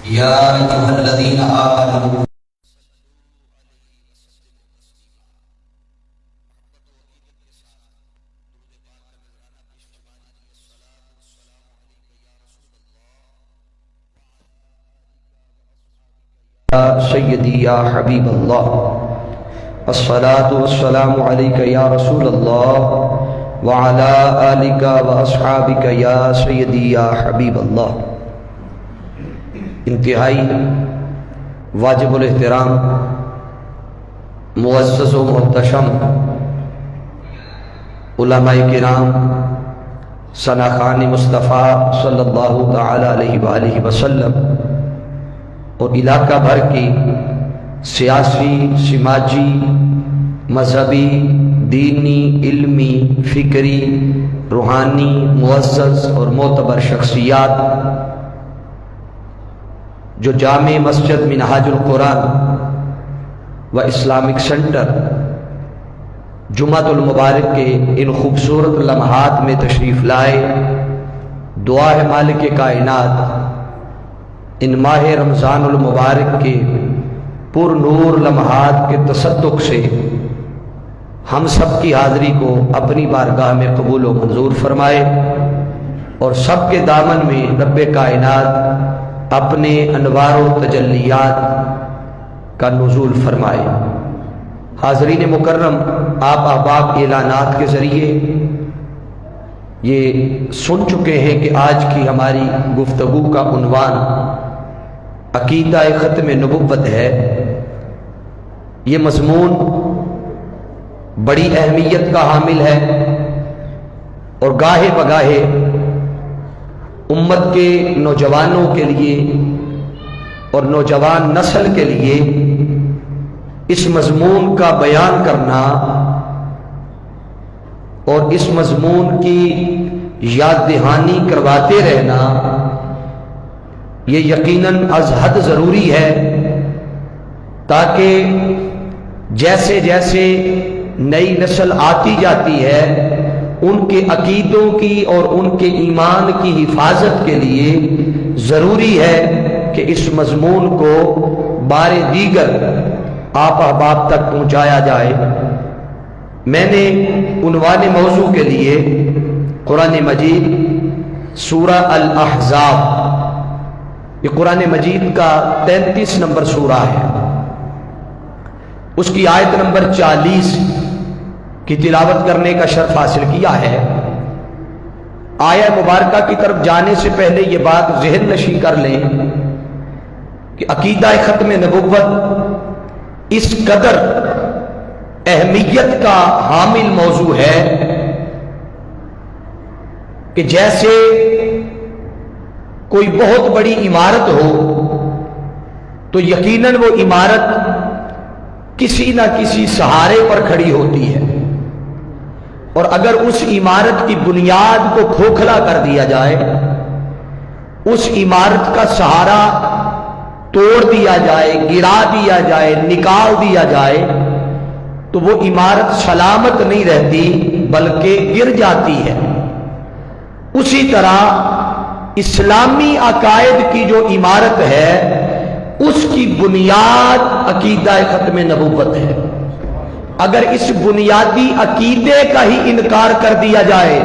يا أيها الذين آمنوا يا سيدي يا حبيب الله الصلاة والسلام عليك يا رسول الله وعلى آلك وأصحابك يا سيدي يا حبيب الله. انتہائی واجب الاحترام معزز و محتشم علماء کرام ثناخان مصطفیٰ صلی اللہ تعالی علیہ وآلہ وسلم اور علاقہ بھر کی سیاسی، سماجی، مذہبی، دینی، علمی، فکری، روحانی، معزز اور معتبر شخصیات جو جامع مسجد منہاج القرآن و اسلامک سینٹر جمعۃ المبارک کے ان خوبصورت لمحات میں تشریف لائے، دعا ہے مالک کائنات ان ماہ رمضان المبارک کے پر نور لمحات کے تصدق سے ہم سب کی حاضری کو اپنی بارگاہ میں قبول و منظور فرمائے اور سب کے دامن میں رب کائنات اپنے انوار و تجلیات کا نزول فرمائے۔ حاضرین مکرم، آپ احباب اعلانات کے ذریعے یہ سن چکے ہیں کہ آج کی ہماری گفتگو کا عنوان عقیدہ ختم نبوت ہے۔ یہ مضمون بڑی اہمیت کا حامل ہے اور گاہے بگاہے امت کے نوجوانوں کے لیے اور نوجوان نسل کے لیے اس مضمون کا بیان کرنا اور اس مضمون کی یاد دہانی کرواتے رہنا یہ یقیناً از حد ضروری ہے، تاکہ جیسے جیسے نئی نسل آتی جاتی ہے ان کے عقیدوں کی اور ان کے ایمان کی حفاظت کے لیے ضروری ہے کہ اس مضمون کو بار دیگر آپ احباب تک پہنچایا جائے۔ میں نے عنوان موضوع کے لیے قرآن مجید سورہ الاحزاب، یہ قرآن مجید کا 33 نمبر سورہ ہے، اس کی آیت نمبر 40 کی تلاوت کرنے کا شرف حاصل کیا ہے۔ آیہ مبارکہ کی طرف جانے سے پہلے یہ بات ذہن نشین کر لیں کہ عقیدہ ختم نبوت اس قدر اہمیت کا حامل موضوع ہے کہ جیسے کوئی بہت بڑی عمارت ہو تو یقیناً وہ عمارت کسی نہ کسی سہارے پر کھڑی ہوتی ہے، اور اگر اس عمارت کی بنیاد کو کھوکھلا کر دیا جائے، اس عمارت کا سہارا توڑ دیا جائے، گرا دیا جائے، نکال دیا جائے تو وہ عمارت سلامت نہیں رہتی بلکہ گر جاتی ہے۔ اسی طرح اسلامی عقائد کی جو عمارت ہے اس کی بنیاد عقیدہ ختم نبوت ہے۔ اگر اس بنیادی عقیدے کا ہی انکار کر دیا جائے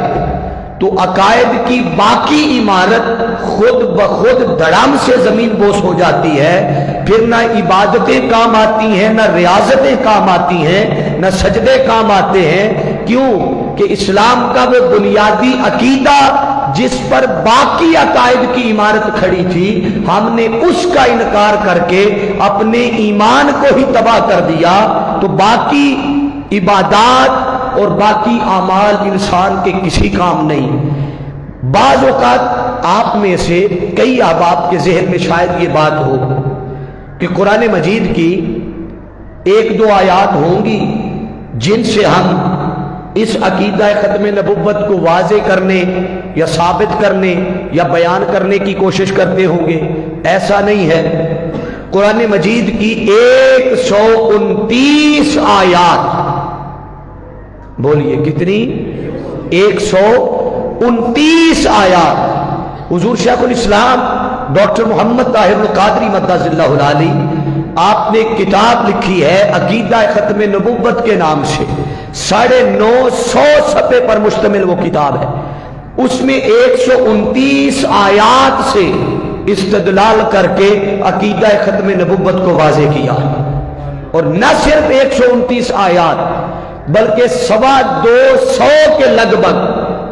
تو عقائد کی باقی عمارت خود بخود دھڑام سے زمین بوس ہو جاتی ہے، پھر نہ عبادتیں کام آتی ہیں، نہ ریاضتیں کام آتی ہیں، نہ سجدے کام آتے ہیں۔ کیوں کہ اسلام کا وہ بنیادی عقیدہ جس پر باقی عقائد کی عمارت کھڑی تھی، ہم نے اس کا انکار کر کے اپنے ایمان کو ہی تباہ کر دیا، تو باقی عبادات اور باقی اعمال انسان کے کسی کام نہیں۔ بعض اوقات آپ میں سے کئی احباب کے ذہن میں شاید یہ بات ہو کہ قرآن مجید کی ایک دو آیات ہوں گی جن سے ہم اس عقیدہ ختم نبوت کو واضح کرنے یا ثابت کرنے یا بیان کرنے کی کوشش کرتے ہوں گے۔ ایسا نہیں ہے۔ قرآن مجید کی 129 آیات، بولیے کتنی؟ 129 آیات حضور شیخ الاسلام ڈاکٹر محمد طاہر القادری مدظلہ العالی، آپ نے ایک کتاب لکھی ہے عقیدہ ختم نبوت کے نام سے، 950 صفحے پر مشتمل وہ کتاب ہے۔ اس میں 129 آیات سے استدلال کر کے عقیدہ ختم نبوت کو واضح کیا ہے، اور نہ صرف 129 آیات بلکہ 225 کے لگ بھگ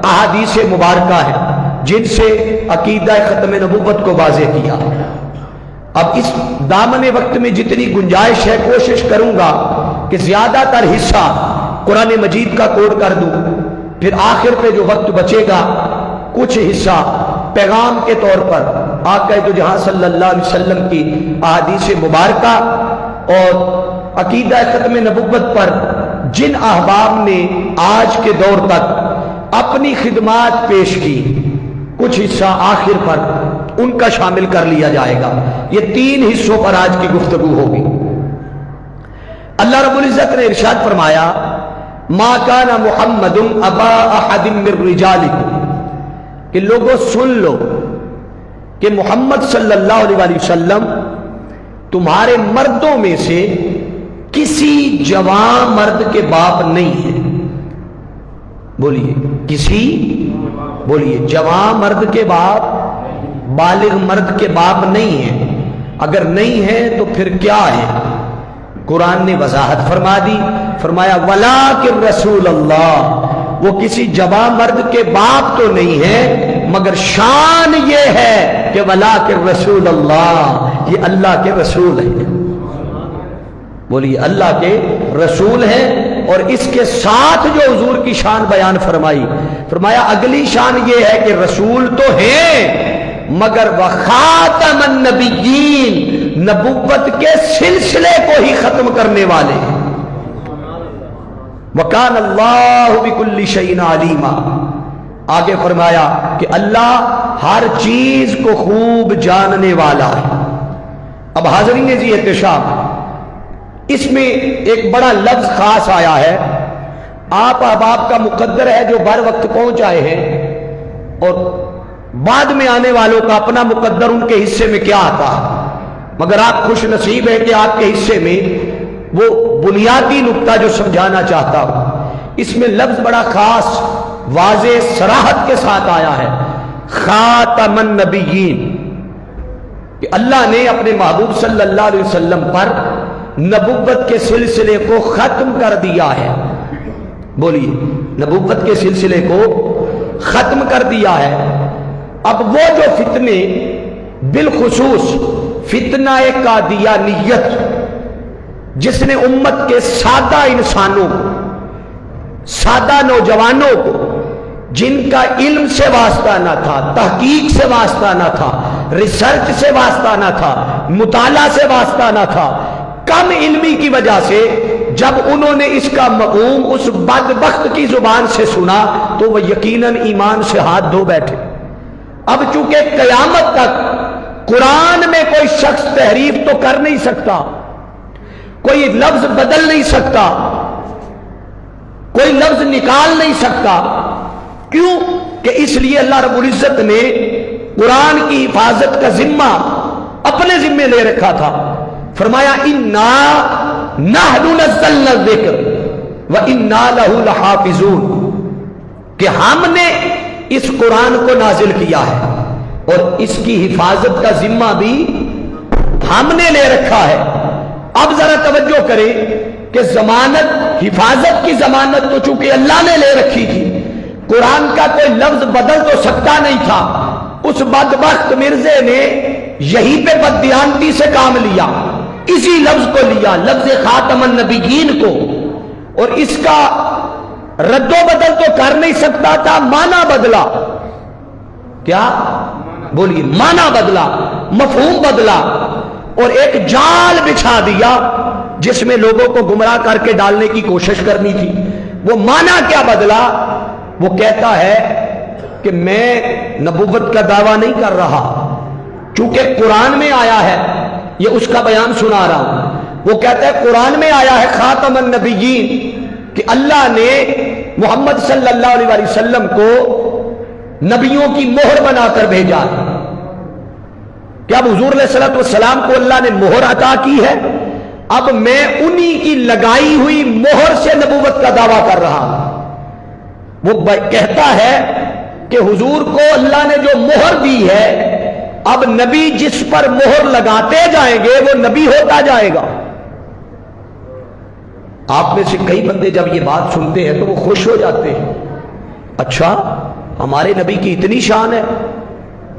احادیث مبارکہ ہیں جن سے عقیدہ ختم نبوت کو واضح کیا۔ اب اس دامن وقت میں جتنی گنجائش ہے کوشش کروں گا کہ زیادہ تر حصہ قرآن مجید کا کوٹ کر دوں، پھر آخر پہ جو وقت بچے گا کچھ حصہ پیغام کے طور پر آقا دو جہاں صلی اللہ علیہ وسلم کی احادیث مبارکہ اور عقیدہ ختم نبوت پر جن احباب نے آج کے دور تک اپنی خدمات پیش کی، کچھ حصہ آخر پر ان کا شامل کر لیا جائے گا۔ یہ 3 حصوں پر آج کی گفتگو ہوگی۔ اللہ رب العزت نے ارشاد فرمایا ما کان محمد ابا احد من رجالکم، کہ لوگوں سن لو کہ محمد صلی اللہ علیہ وسلم تمہارے مردوں میں سے کسی جوان مرد کے باپ نہیں ہے۔ بولیے جوان مرد کے باپ، بالغ مرد کے باپ نہیں ہے۔ اگر نہیں ہے تو پھر کیا ہے؟ قرآن نے وضاحت فرما دی، فرمایا ولیکن رسول اللہ، وہ کسی جوان مرد کے باپ تو نہیں ہے مگر شان یہ ہے کہ ولیکن رسول اللہ، یہ اللہ کے رسول ہیں۔ بولیے اللہ کے رسول ہیں۔ اور اس کے ساتھ جو حضور کی شان بیان فرمائی، فرمایا اگلی شان یہ ہے کہ رسول تو ہیں مگر وخاتم النبیین، نبوت کے سلسلے کو ہی ختم کرنے والے ہیں۔ وکان اللہ بکل شیء علیما، آگے فرمایا کہ اللہ ہر چیز کو خوب جاننے والا ہے۔ اب حاضرین جی احتشام، اس میں ایک بڑا لفظ خاص آیا ہے، آپ احباب کا مقدر ہے جو بر وقت پہنچ آئے ہیں، اور بعد میں آنے والوں کا اپنا مقدر ان کے حصے میں کیا آتا ہے، مگر آپ خوش نصیب ہے کہ آپ کے حصے میں وہ بنیادی نقطہ جو سمجھانا چاہتا ہوں، اس میں لفظ بڑا خاص واضح صراحت کے ساتھ آیا ہے، خاتم النبیین، کہ اللہ نے اپنے محبوب صلی اللہ علیہ وسلم پر نبوت کے سلسلے کو ختم کر دیا ہے۔ بولیے نبوت کے سلسلے کو ختم کر دیا ہے۔ اب وہ جو فتنے، بالخصوص فتنہ قادیانیت، جس نے امت کے سادہ انسانوں کو، سادہ نوجوانوں کو، جن کا علم سے واسطہ نہ تھا، تحقیق سے واسطہ نہ تھا، ریسرچ سے واسطہ نہ تھا، مطالعہ سے واسطہ نہ تھا، کم علمی کی وجہ سے جب انہوں نے اس کا مفہوم اس بدبخت کی زبان سے سنا تو وہ یقیناً ایمان سے ہاتھ دھو بیٹھے۔ اب چونکہ قیامت تک قرآن میں کوئی شخص تحریف تو کر نہیں سکتا، کوئی لفظ بدل نہیں سکتا، کوئی لفظ نکال نہیں سکتا۔ کیوں؟ کہ اس لیے اللہ رب العزت نے قرآن کی حفاظت کا ذمہ اپنے ذمے لے رکھا تھا۔ فرمایا انا نحن نزلنا الذکر وانا لہ لحافظون، کہ ہم نے اس قرآن کو نازل کیا ہے اور اس کی حفاظت کا ذمہ بھی ہم نے لے رکھا ہے۔ اب ذرا توجہ کریں کہ ضمانت، حفاظت کی ضمانت تو چونکہ اللہ نے لے رکھی تھی، قرآن کا کوئی لفظ بدل تو سکتا نہیں تھا۔ اس بدبخت مرزے نے یہی پہ بددیانتی سے کام لیا، اسی لفظ کو لیا، لفظ خاتم النبیین کو، اور اس کا رد و بدل تو کر نہیں سکتا تھا، معنی بدلا۔ کیا؟ بولیے معنی بدلا، مفہوم بدلا، اور ایک جال بچھا دیا جس میں لوگوں کو گمراہ کر کے ڈالنے کی کوشش کرنی تھی۔ وہ معنی کیا بدلا؟ وہ کہتا ہے کہ میں نبوت کا دعویٰ نہیں کر رہا، چونکہ قرآن میں آیا ہے، یہ اس کا بیان سنا رہا ہوں۔ وہ کہتا ہے قرآن میں آیا ہے خاتم النبیین، کہ اللہ نے محمد صلی اللہ علیہ وسلم کو نبیوں کی مہر بنا کر بھیجا ہے۔ کہ اب حضور علیہ الصلوۃ والسلام کو اللہ نے مہر عطا کی ہے، اب میں انہی کی لگائی ہوئی مہر سے نبوت کا دعویٰ کر رہا ہوں۔ وہ کہتا ہے کہ حضور کو اللہ نے جو مہر دی ہے، اب نبی جس پر مہر لگاتے جائیں گے وہ نبی ہوتا جائے گا۔ آپ میں سے کئی بندے جب یہ بات سنتے ہیں تو وہ خوش ہو جاتے ہیں، اچھا ہمارے نبی کی اتنی شان ہے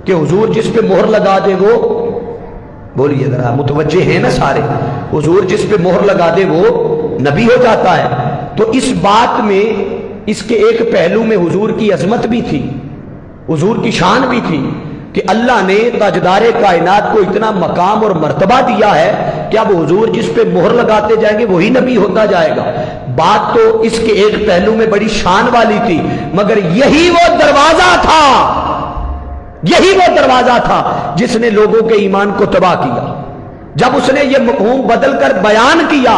کہ حضور جس پہ مہر لگا دے وہ، بولیے ذرا متوجہ ہیں نا سارے، حضور جس پہ مہر لگا دے وہ نبی ہو جاتا ہے۔ تو اس بات میں، اس کے ایک پہلو میں حضور کی عظمت بھی تھی، حضور کی شان بھی تھی کہ اللہ نے تاجدار کائنات کو اتنا مقام اور مرتبہ دیا ہے کہ اب حضور جس پہ مہر لگاتے جائیں گے وہی نبی ہوتا جائے گا۔ بات تو اس کے ایک پہلو میں بڑی شان والی تھی، مگر یہی وہ دروازہ تھا، یہی وہ دروازہ تھا جس نے لوگوں کے ایمان کو تباہ کیا۔ جب اس نے یہ مفہوم بدل کر بیان کیا،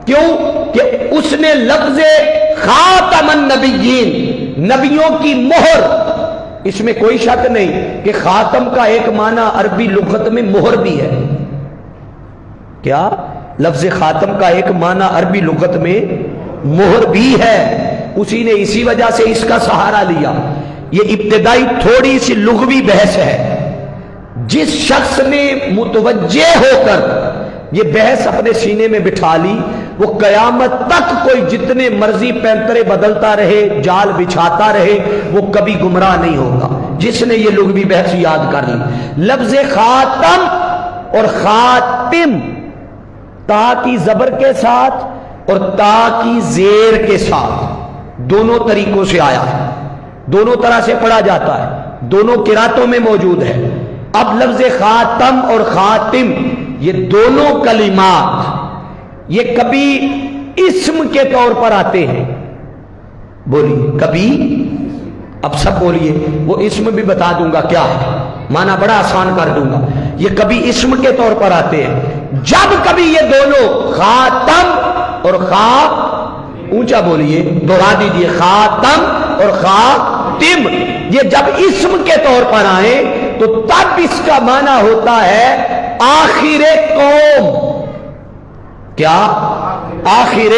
کیوں کہ اس نے لفظ خاتم النبیین، نبیوں کی مہر، اس میں کوئی شک نہیں کہ خاتم کا ایک معنی عربی لغت میں مہر بھی ہے۔ کیا لفظ خاتم کا ایک معنی عربی لغت میں مہر بھی ہے؟ اسی نے اسی وجہ سے اس کا سہارا لیا۔ یہ ابتدائی تھوڑی سی لغوی بحث ہے، جس شخص نے متوجہ ہو کر یہ بحث اپنے سینے میں بٹھا لی، وہ قیامت تک کوئی جتنے مرضی پینترے بدلتا رہے، جال بچھاتا رہے، وہ کبھی گمراہ نہیں ہوگا، جس نے یہ لغوی بحث یاد کر لی۔ لفظ خاتم اور خاتم تا کی زبر کے ساتھ اور تا کی زیر کے ساتھ دونوں طریقوں سے آیا ہے، دونوں طرح سے پڑھا جاتا ہے، دونوں قراتوں میں موجود ہے۔ اب لفظ خاتم اور خاتم یہ دونوں کلمات یہ کبھی اسم کے طور پر آتے ہیں، بولیے کبھی، اب سب بولیے، وہ اسم بھی بتا دوں گا کیا ہے، معنی بڑا آسان کر دوں گا، یہ کبھی اسم کے طور پر آتے ہیں۔ جب کبھی یہ دونوں خاتم اور اونچا بولیے، دوہرا دیجیے، خاتم اور خاتم یہ جب اسم کے طور پر آئے تو تب اس کا معنی ہوتا ہے آخر قوم۔ کیا؟ آخر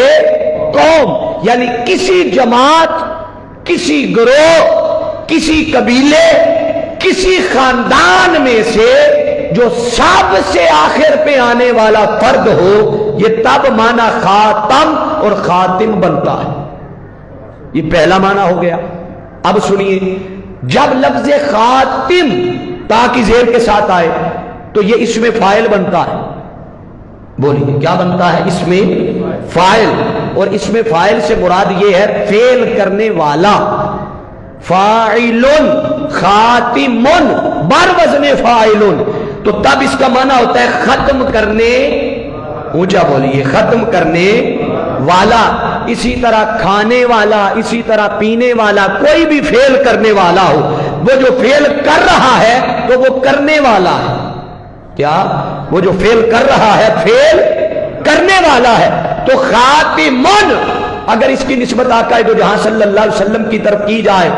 قوم، یعنی کسی جماعت، کسی گروہ، کسی قبیلے، کسی خاندان میں سے جو سب سے آخر پہ آنے والا فرد ہو، یہ تب معنی خاتم اور خاتم بنتا ہے۔ یہ پہلا معنی ہو گیا۔ اب سنیے، جب لفظ خاتم تا کی زیر کے ساتھ آئے تو یہ اس میں فاعل بنتا ہے، بولیے کیا بنتا ہے؟ اس میں فاعل، اور اس میں فاعل سے مراد یہ ہے فعل کرنے والا، فاعل خاتم بر وزن فاعل، تو تب اس کا معنی ہوتا ہے ختم کرنے، اونچا بولیے، ختم کرنے والا۔ اسی طرح کھانے والا، اسی طرح پینے والا، کوئی بھی فعل کرنے والا ہو، وہ جو فعل کر رہا ہے تو وہ کرنے والا ہے۔ کیا؟ وہ جو فعل کر رہا ہے فعل کرنے والا ہے۔ تو خاتمن اگر اس کی نسبت آقا دو جہاں صلی اللہ علیہ وسلم کی طرف کی جائے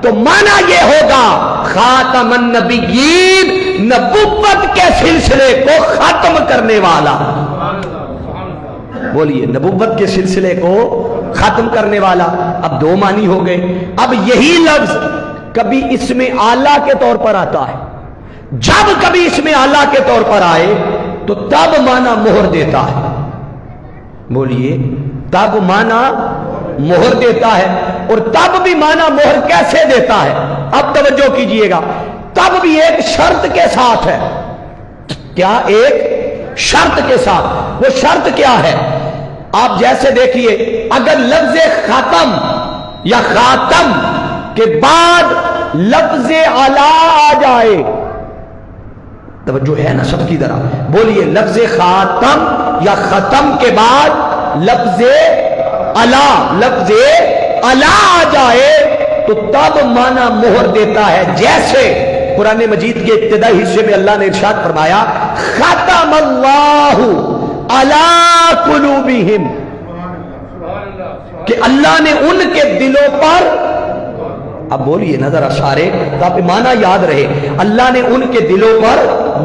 تو معنی یہ ہوگا خاتم النبیین، نبوت کے سلسلے کو ختم کرنے والا، بولیے نبوت کے سلسلے کو ختم کرنے والا۔ اب دو معنی ہو گئے۔ اب یہی لفظ کبھی اس میں اعلیٰ کے طور پر آتا ہے، جب کبھی اس میں اعلیٰ کے طور پر آئے تو تب معنی مہر دیتا ہے، بولیے تب معنی مہر دیتا ہے۔ اور تب بھی معنی مہر کیسے دیتا ہے؟ اب توجہ کیجئے گا، تب بھی ایک شرط کے ساتھ ہے۔ کیا؟ ایک شرط کے ساتھ۔ وہ شرط کیا ہے؟ آپ جیسے دیکھیے، اگر لفظ ختم یا خاتم کے بعد لفظ اعلیٰ آ جائے، توجہ ہے نا سب کی طرح، بولیے لفظ خاتم یا ختم کے بعد لفظ اعلیٰ، لفظ اعلیٰ آ جائے تو تب معنی مہر دیتا ہے۔ جیسے قرآن مجید کے ابتدائی حصے میں اللہ نے ارشاد فرمایا ختم اللہ علی قلوبہم، کہ اللہ نے ان کے دلوں پر، اب بولیے نا ذرا سارے تاکہ معنی یاد رہے، اللہ نے ان کے دلوں پر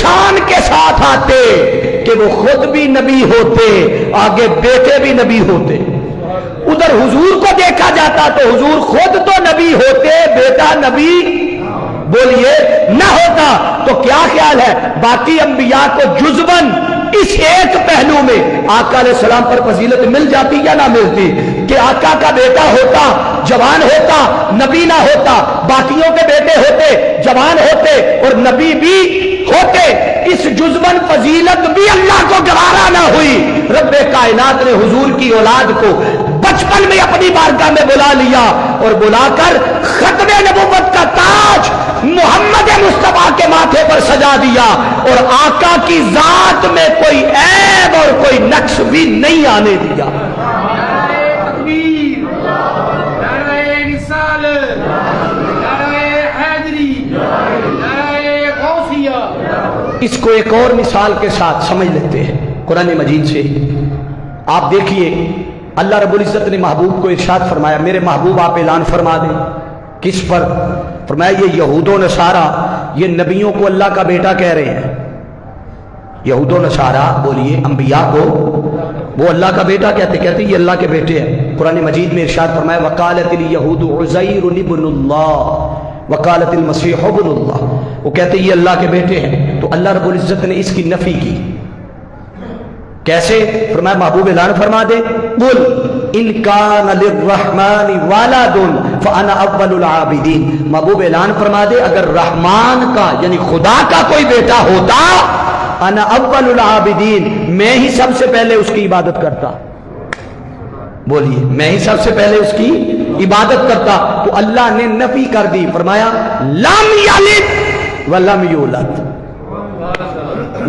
شان کے ساتھ آتے کہ وہ خود بھی نبی ہوتے، آگے بیٹے بھی نبی ہوتے۔ ادھر حضور کو دیکھا جاتا تو حضور خود تو نبی ہوتے، بیٹا نبی بولیے نہ ہوتا، تو کیا خیال ہے باقی انبیاء کو جزباً اس ایک پہلو میں آقا علیہ السلام پر فضیلت مل جاتی یا نہ ملتی کہ آقا کا بیٹا ہوتا جوان ہوتا نبی نہ ہوتا، باقیوں کے بیٹے ہوتے جوان ہوتے اور نبی بھی ہوتے، اس جزباً فضیلت بھی اللہ کو گوارا نہ ہوئی۔ رب کائنات نے حضور کی اولاد کو بچپن میں اپنی بارگاہ میں بلا لیا اور بلا کر ختم نبوت کا تاج محمد مصطفیٰ کے ماتھے پر سجا دیا، اور آقا کی ذات میں کوئی عیب اور کوئی نقص بھی نہیں آنے دیا۔ اس کو ایک اور مثال کے ساتھ سمجھ لیتے ہیں قرآن مجید سے۔ آپ دیکھیے اللہ رب العزت نے محبوب کو ارشاد فرمایا، میرے محبوب آپ اعلان فرما دیں کس پر؟ فرمایا یہ یہود و نصارہ یہ نبیوں کو اللہ کا بیٹا کہہ رہے ہیں۔ یہود و نصارہ بولیے انبیاء کو وہ اللہ کا بیٹا کہتے یہ اللہ کے بیٹے ہیں۔ قرآن مجید میں ارشاد فرمایا وقالت الیہود عزیر ابن اللہ وقالت المسیح ابن اللہ، وہ کہتے یہ اللہ کے بیٹے ہیں، تو اللہ رب العزت نے اس کی نفی کی۔ کیسے؟ فرمایا محبوب اعلان فرما دے قل ان کان للرحمن ولد فانا اول العابدین، محبوب اعلان فرما دے اگر رحمان کا یعنی خدا کا کوئی بیٹا ہوتا انا اول العابدین میں ہی سب سے پہلے اس کی عبادت کرتا۔ بولیے میں ہی سب سے پہلے اس کی عبادت کرتا۔ تو اللہ نے نفی کر دی، فرمایا لم یلد ولم یولد،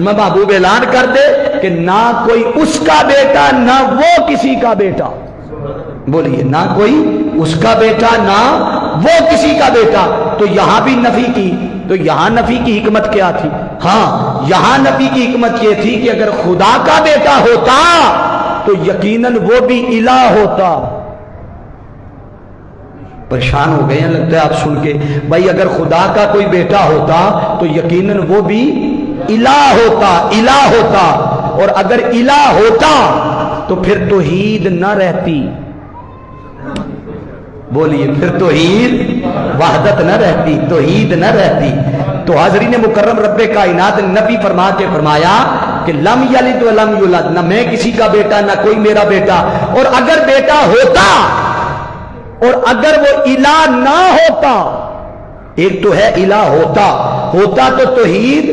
میں محبوب اعلان کر دے کہ نہ کوئی اس کا بیٹا نہ وہ کسی کا بیٹا۔ بولیے نہ کوئی اس کا بیٹا نہ وہ کسی کا بیٹا۔ تو یہاں بھی نفی کی، تو یہاں نفی کی حکمت کیا تھی؟ ہاں یہاں نفی کی حکمت یہ تھی کہ اگر خدا کا بیٹا ہوتا تو یقیناً وہ بھی الہ ہوتا۔ پریشان ہو گئے ہیں لگتا ہے آپ سن کے، بھائی اگر خدا کا کوئی بیٹا ہوتا تو یقیناً وہ بھی الہ ہوتا، الہ ہوتا، اور اگر الہ ہوتا تو پھر توحید نہ رہتی۔ بولیے پھر توحید وحدت نہ رہتی، توحید نہ رہتی۔ تو حاضرین مکرم رب کائنات نے نبی فرما کے فرمایا کہ لم یلد ولم یولد، نہ میں کسی کا بیٹا نہ کوئی میرا بیٹا، اور اگر بیٹا ہوتا اور اگر وہ الہ نہ ہوتا، ایک تو ہے الہ ہوتا تو توحید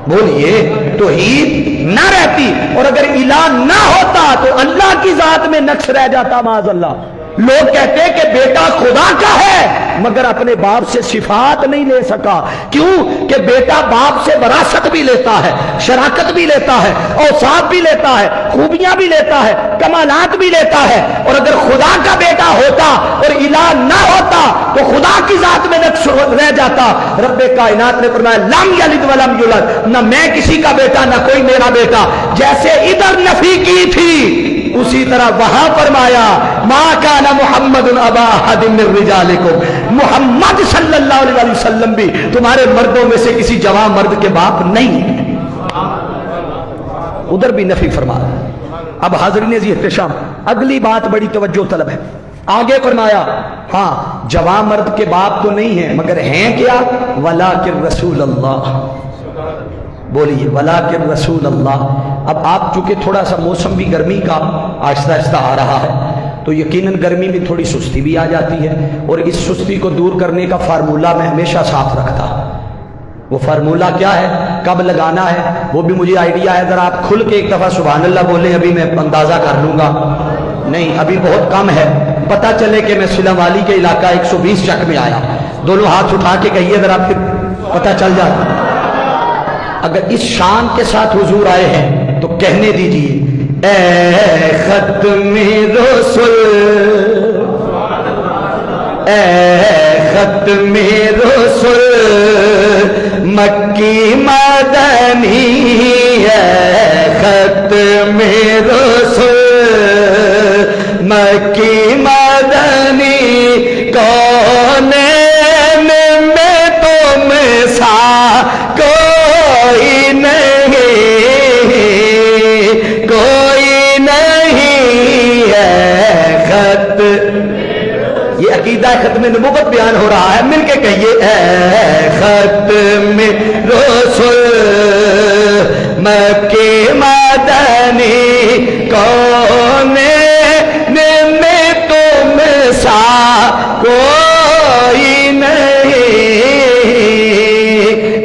بولیے توحید نہ رہتی، اور اگر الہ نہ ہوتا تو اللہ کی ذات میں نقص رہ جاتا معاذ اللہ۔ لوگ کہتے ہیں کہ بیٹا خدا کا ہے مگر اپنے باپ سے صفات نہیں لے سکا، کیوں کہ بیٹا باپ سے وراثت بھی لیتا ہے، شراکت بھی لیتا ہے، اوصاف بھی لیتا ہے، خوبیاں بھی لیتا ہے، کمالات بھی لیتا ہے، اور اگر خدا کا بیٹا ہوتا اور الہ نہ ہوتا تو خدا کی ذات میں نقص رہ جاتا۔ رب کائنات نے فرمایا لم یلد ولم یولد، نہ میں کسی کا بیٹا نہ کوئی میرا بیٹا۔ جیسے ادھر نفی کی تھی اسی طرح وہاں فرمایا ما کان محمد ابا احد من رجالکم، محمد صلی اللہ علیہ وسلم بھی تمہارے مردوں میں سے کسی جوان مرد کے باپ نہیں۔ ادھر بھی نفی فرما۔ اب حاضرین عزیز احتشام اگلی بات بڑی توجہ طلب ہے، آگے فرمایا ہاں جوان مرد کے باپ تو نہیں ہیں مگر ہیں کیا؟ ولکن رسول اللہ، بولیے ولکن رسول اللہ۔ اب آپ چونکہ تھوڑا سا موسم بھی گرمی کا آہستہ آہستہ آ رہا ہے تو یقیناً گرمی میں تھوڑی سستی بھی آ جاتی ہے، اور اس سستی کو دور کرنے کا فارمولہ میں ہمیشہ ساتھ رکھتا۔ وہ فارمولہ کیا ہے، کب لگانا ہے وہ بھی مجھے آئیڈیا ہے، ذرا آپ کھل کے ایک دفعہ سبحان اللہ بولیں، ابھی میں اندازہ کر لوں گا، نہیں ابھی بہت کم ہے، پتہ چلے کہ میں سلم والی کے علاقہ 120 چک میں آیا، دونوں ہاتھ اٹھا کے کہیے ذرا پھر پتہ چل جاتا۔ اگر اس شان کے ساتھ حضور آئے ہیں تو کہنے دیجئے اے ختم رسول، اے ختم رسول مکی مدنی، اے ختم رسول مکی مدنی، کونین میں تم سا کو ابتدائے ختم نبوت بیان ہو رہا ہے، مل کے کہیے اے ختم رسول مکی مدنی کون میں تم سا کوئی نہیں،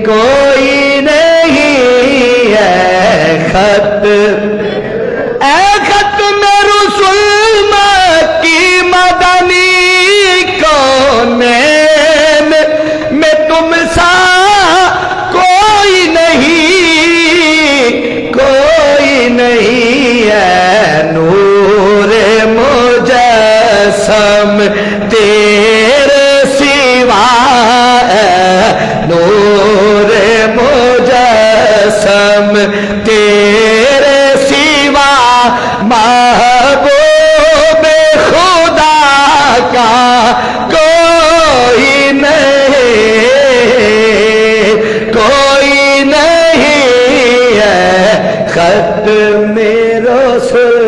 کوئی نہیں ہے خط اے ختم رسول مکی مدنی کون میں تم سا کوئی نہیں، کوئی نہیں ہے نور مجسم تیرے سوا ہے، نور مجسم تیرے سوا محبوب خدا کا کوئی نہیں، کوئی نہیں ہے ختم رسول۔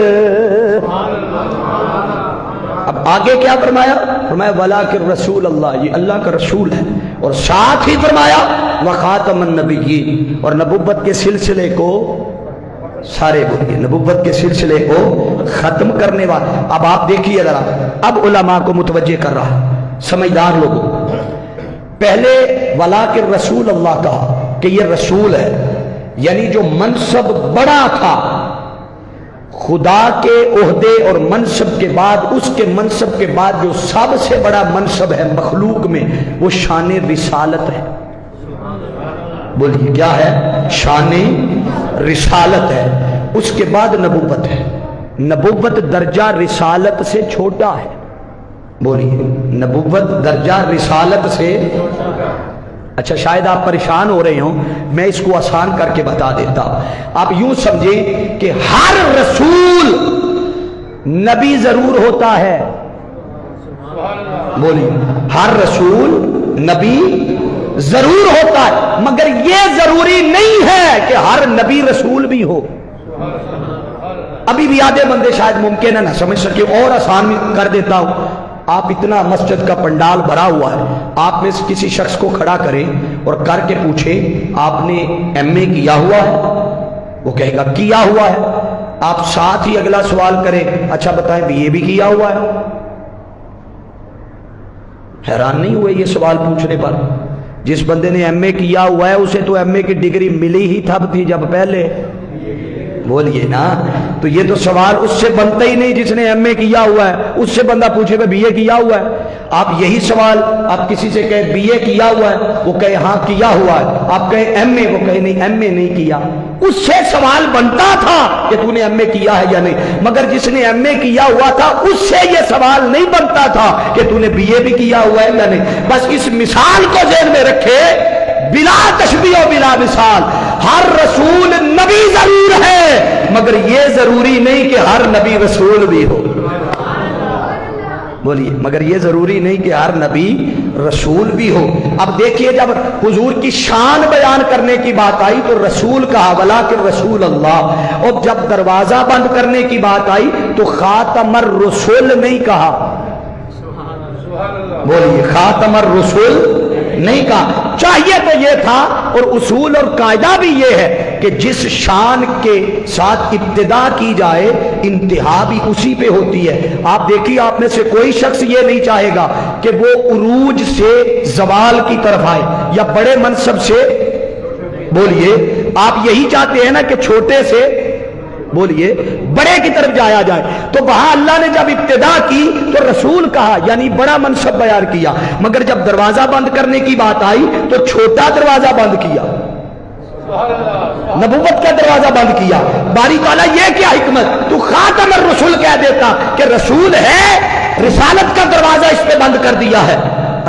اب آگے کیا فرمایا؟ فرمایا وَلَٰكِن رسول اللہ، یہ اللہ کا رسول ہے، اور ساتھ ہی فرمایا وَخَاتَمَ النَّبِيِّينَ، اور نبوت کے سلسلے کو سارے بولیے نبوت کے سلسلے کو ختم کرنے والا۔ اب آپ دیکھیے ذرا، اب علماء کو متوجہ کر رہا، سمجھدار لوگوں، پہلے وَلَٰكِن رسول اللہ کہا کہ یہ رسول ہے، یعنی جو منصب بڑا تھا خدا کے عہدے اور منصب کے بعد، اس کے منصب کے بعد جو سب سے بڑا منصب ہے مخلوق میں، وہ شان رسالت ہے۔ بولیے کیا ہے؟ شان رسالت ہے، اس کے بعد نبوت ہے۔ نبوت درجہ رسالت سے چھوٹا ہے، بولیے نبوت درجہ رسالت سے، اچھا شاید آپ پریشان ہو رہے ہوں، میں اس کو آسان کر کے بتا دیتا ہوں۔ آپ یوں سمجھیں کہ ہر رسول نبی ضرور ہوتا ہے، بولیے ہر رسول نبی ضرور ہوتا ہے، مگر یہ ضروری نہیں ہے کہ ہر نبی رسول بھی ہو۔ ابھی بھی آدھے بندے شاید ممکن ہے نہ سمجھ سکے، اور آسان کر دیتا ہوں۔ آپ اتنا مسجد کا پنڈال بھرا ہوا ہے، آپ میں سے کسی شخص کو کھڑا کریں اور کر کے پوچھے آپ نے ایم اے کیا ہوا ہے؟ وہ کہے گا کیا ہوا ہے۔ آپ ساتھ ہی اگلا سوال کریں اچھا بتائیں بی اے بھی کیا ہوا ہے؟ حیران نہیں ہوئے یہ سوال پوچھنے پر؟ جس بندے نے ایم اے کیا ہوا ہے اسے تو ایم اے کی ڈگری ملی ہی تب تھی جب پہلے، بولیے نا، تو یہ تو سوال اس سے بنتا ہی نہیں جس نے ایم اے کیا ہوا ہے، اس سے بندہ پوچھے گا بی اے کیا ہوا ہے۔ آپ یہی سوال آپ کسی سے کہیں بی اے کیا ہوا ہے، وہ کہے ہاں کیا ہوا ہے، آپ کہیں ایم اے، وہ کہے نہیں ایم اے نہیں کیا۔ اس سے سوال بنتا تھا کہ تو نے ایم اے کیا ہے یا نہیں، مگر جس نے ایم اے کیا ہوا تھا اس سے یہ سوال نہیں بنتا تھا کہ تو نے بی اے بھی کیا ہوا ہے یا نہیں۔ بس اس مثال کو ذہن میں رکھے، بلا تشبیہ و بلا مثال، ہر رسول نبی ضرور ہے، مگر یہ ضروری نہیں کہ ہر نبی رسول بھی ہو۔ بولیے مگر یہ ضروری نہیں کہ ہر نبی رسول بھی ہو۔ اب دیکھیے جب حضور کی شان بیان کرنے کی بات آئی تو رسول کہا وَلَٰكِن رسول اللہ، اور جب دروازہ بند کرنے کی بات آئی تو خاتم الرسل نہیں کہا، بولیے خاتم الرسل نہیں کہا۔ چاہیے تو یہ تھا، اور اصول اور قاعدہ بھی یہ ہے کہ جس شان کے ساتھ ابتدا کی جائے انتہا بھی اسی پہ ہوتی ہے۔ آپ دیکھیے آپ میں سے کوئی شخص یہ نہیں چاہے گا کہ وہ عروج سے زوال کی طرف آئے یا بڑے منصب سے، بولیے آپ یہی چاہتے ہیں نا کہ چھوٹے سے بولیے بڑے کی طرف جایا جائے۔ تو وہاں اللہ نے جب ابتدا کی تو رسول کہا، یعنی بڑا منصب بیان کیا، مگر جب دروازہ بند کرنے کی بات آئی تو چھوٹا دروازہ بند کیا، نبوت کا دروازہ بند کیا۔ باری تعالیٰ یہ کیا حکمت، تو خاتم الرسل کہہ دیتا کہ رسول ہے، رسالت کا دروازہ اس پہ بند کر دیا ہے۔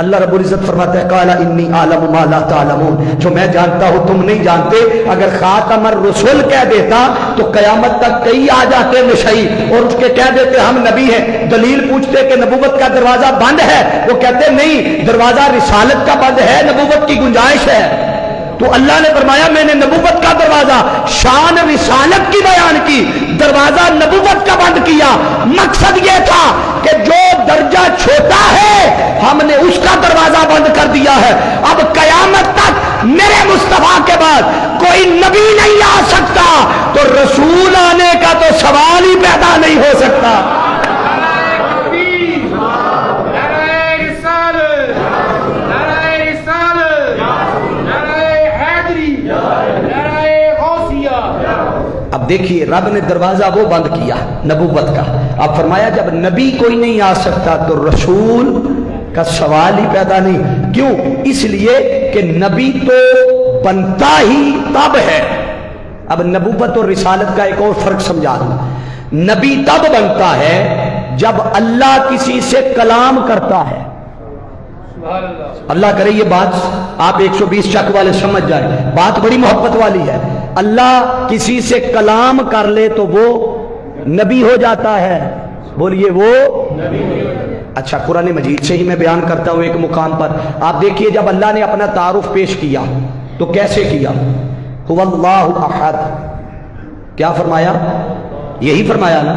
اللہ رب العزت فرماتا ہے قال انی اعلم ما لا تعلمون، جو میں جانتا ہوں تم نہیں جانتے۔ اگر خاتم الرسل کہہ دیتا تو قیامت تک کئی آ جاتے نشئی اور اس کے کہہ دیتے ہم نبی ہیں، دلیل پوچھتے کہ نبوت کا دروازہ بند ہے، وہ کہتے نہیں دروازہ رسالت کا بند ہے، نبوت کی گنجائش ہے۔ تو اللہ نے فرمایا میں نے نبوت کا دروازہ شان رسالت کی بیان کی، دروازہ نبوت کا بند کیا۔ مقصد یہ تھا کہ جو درجہ چھوٹا ہے ہم نے اس کا دروازہ بند کر دیا ہے. اب قیامت تک میرے مصطفیٰ کے بعد کوئی نبی نہیں آ سکتا تو رسول آنے کا تو سوال ہی پیدا نہیں ہو سکتا. اب دیکھیے رب نے دروازہ وہ بند کیا نبوت کا. اب فرمایا جب نبی کوئی نہیں آ سکتا تو رسول کا سوال ہی پیدا نہیں. کیوں؟ اس لیے کہ نبی تو بنتا ہی تب ہے. اب نبوت اور رسالت کا ایک اور فرق سمجھا دوں. نبی تب بنتا ہے جب اللہ کسی سے کلام کرتا ہے. اللہ کرے یہ بات آپ 120 چک والے سمجھ جائیں, بات بڑی محبت والی ہے. اللہ کسی سے کلام کر لے تو وہ نبی ہو جاتا ہے. بولیے وہ اچھا قرآن مجید سے ہی میں بیان کرتا ہوں ایک مقام پر. آپ دیکھیے جب اللہ نے اپنا تعارف پیش کیا تو کیسے کیا؟ هو اللہ احد. کیا فرمایا؟ یہی فرمایا نا.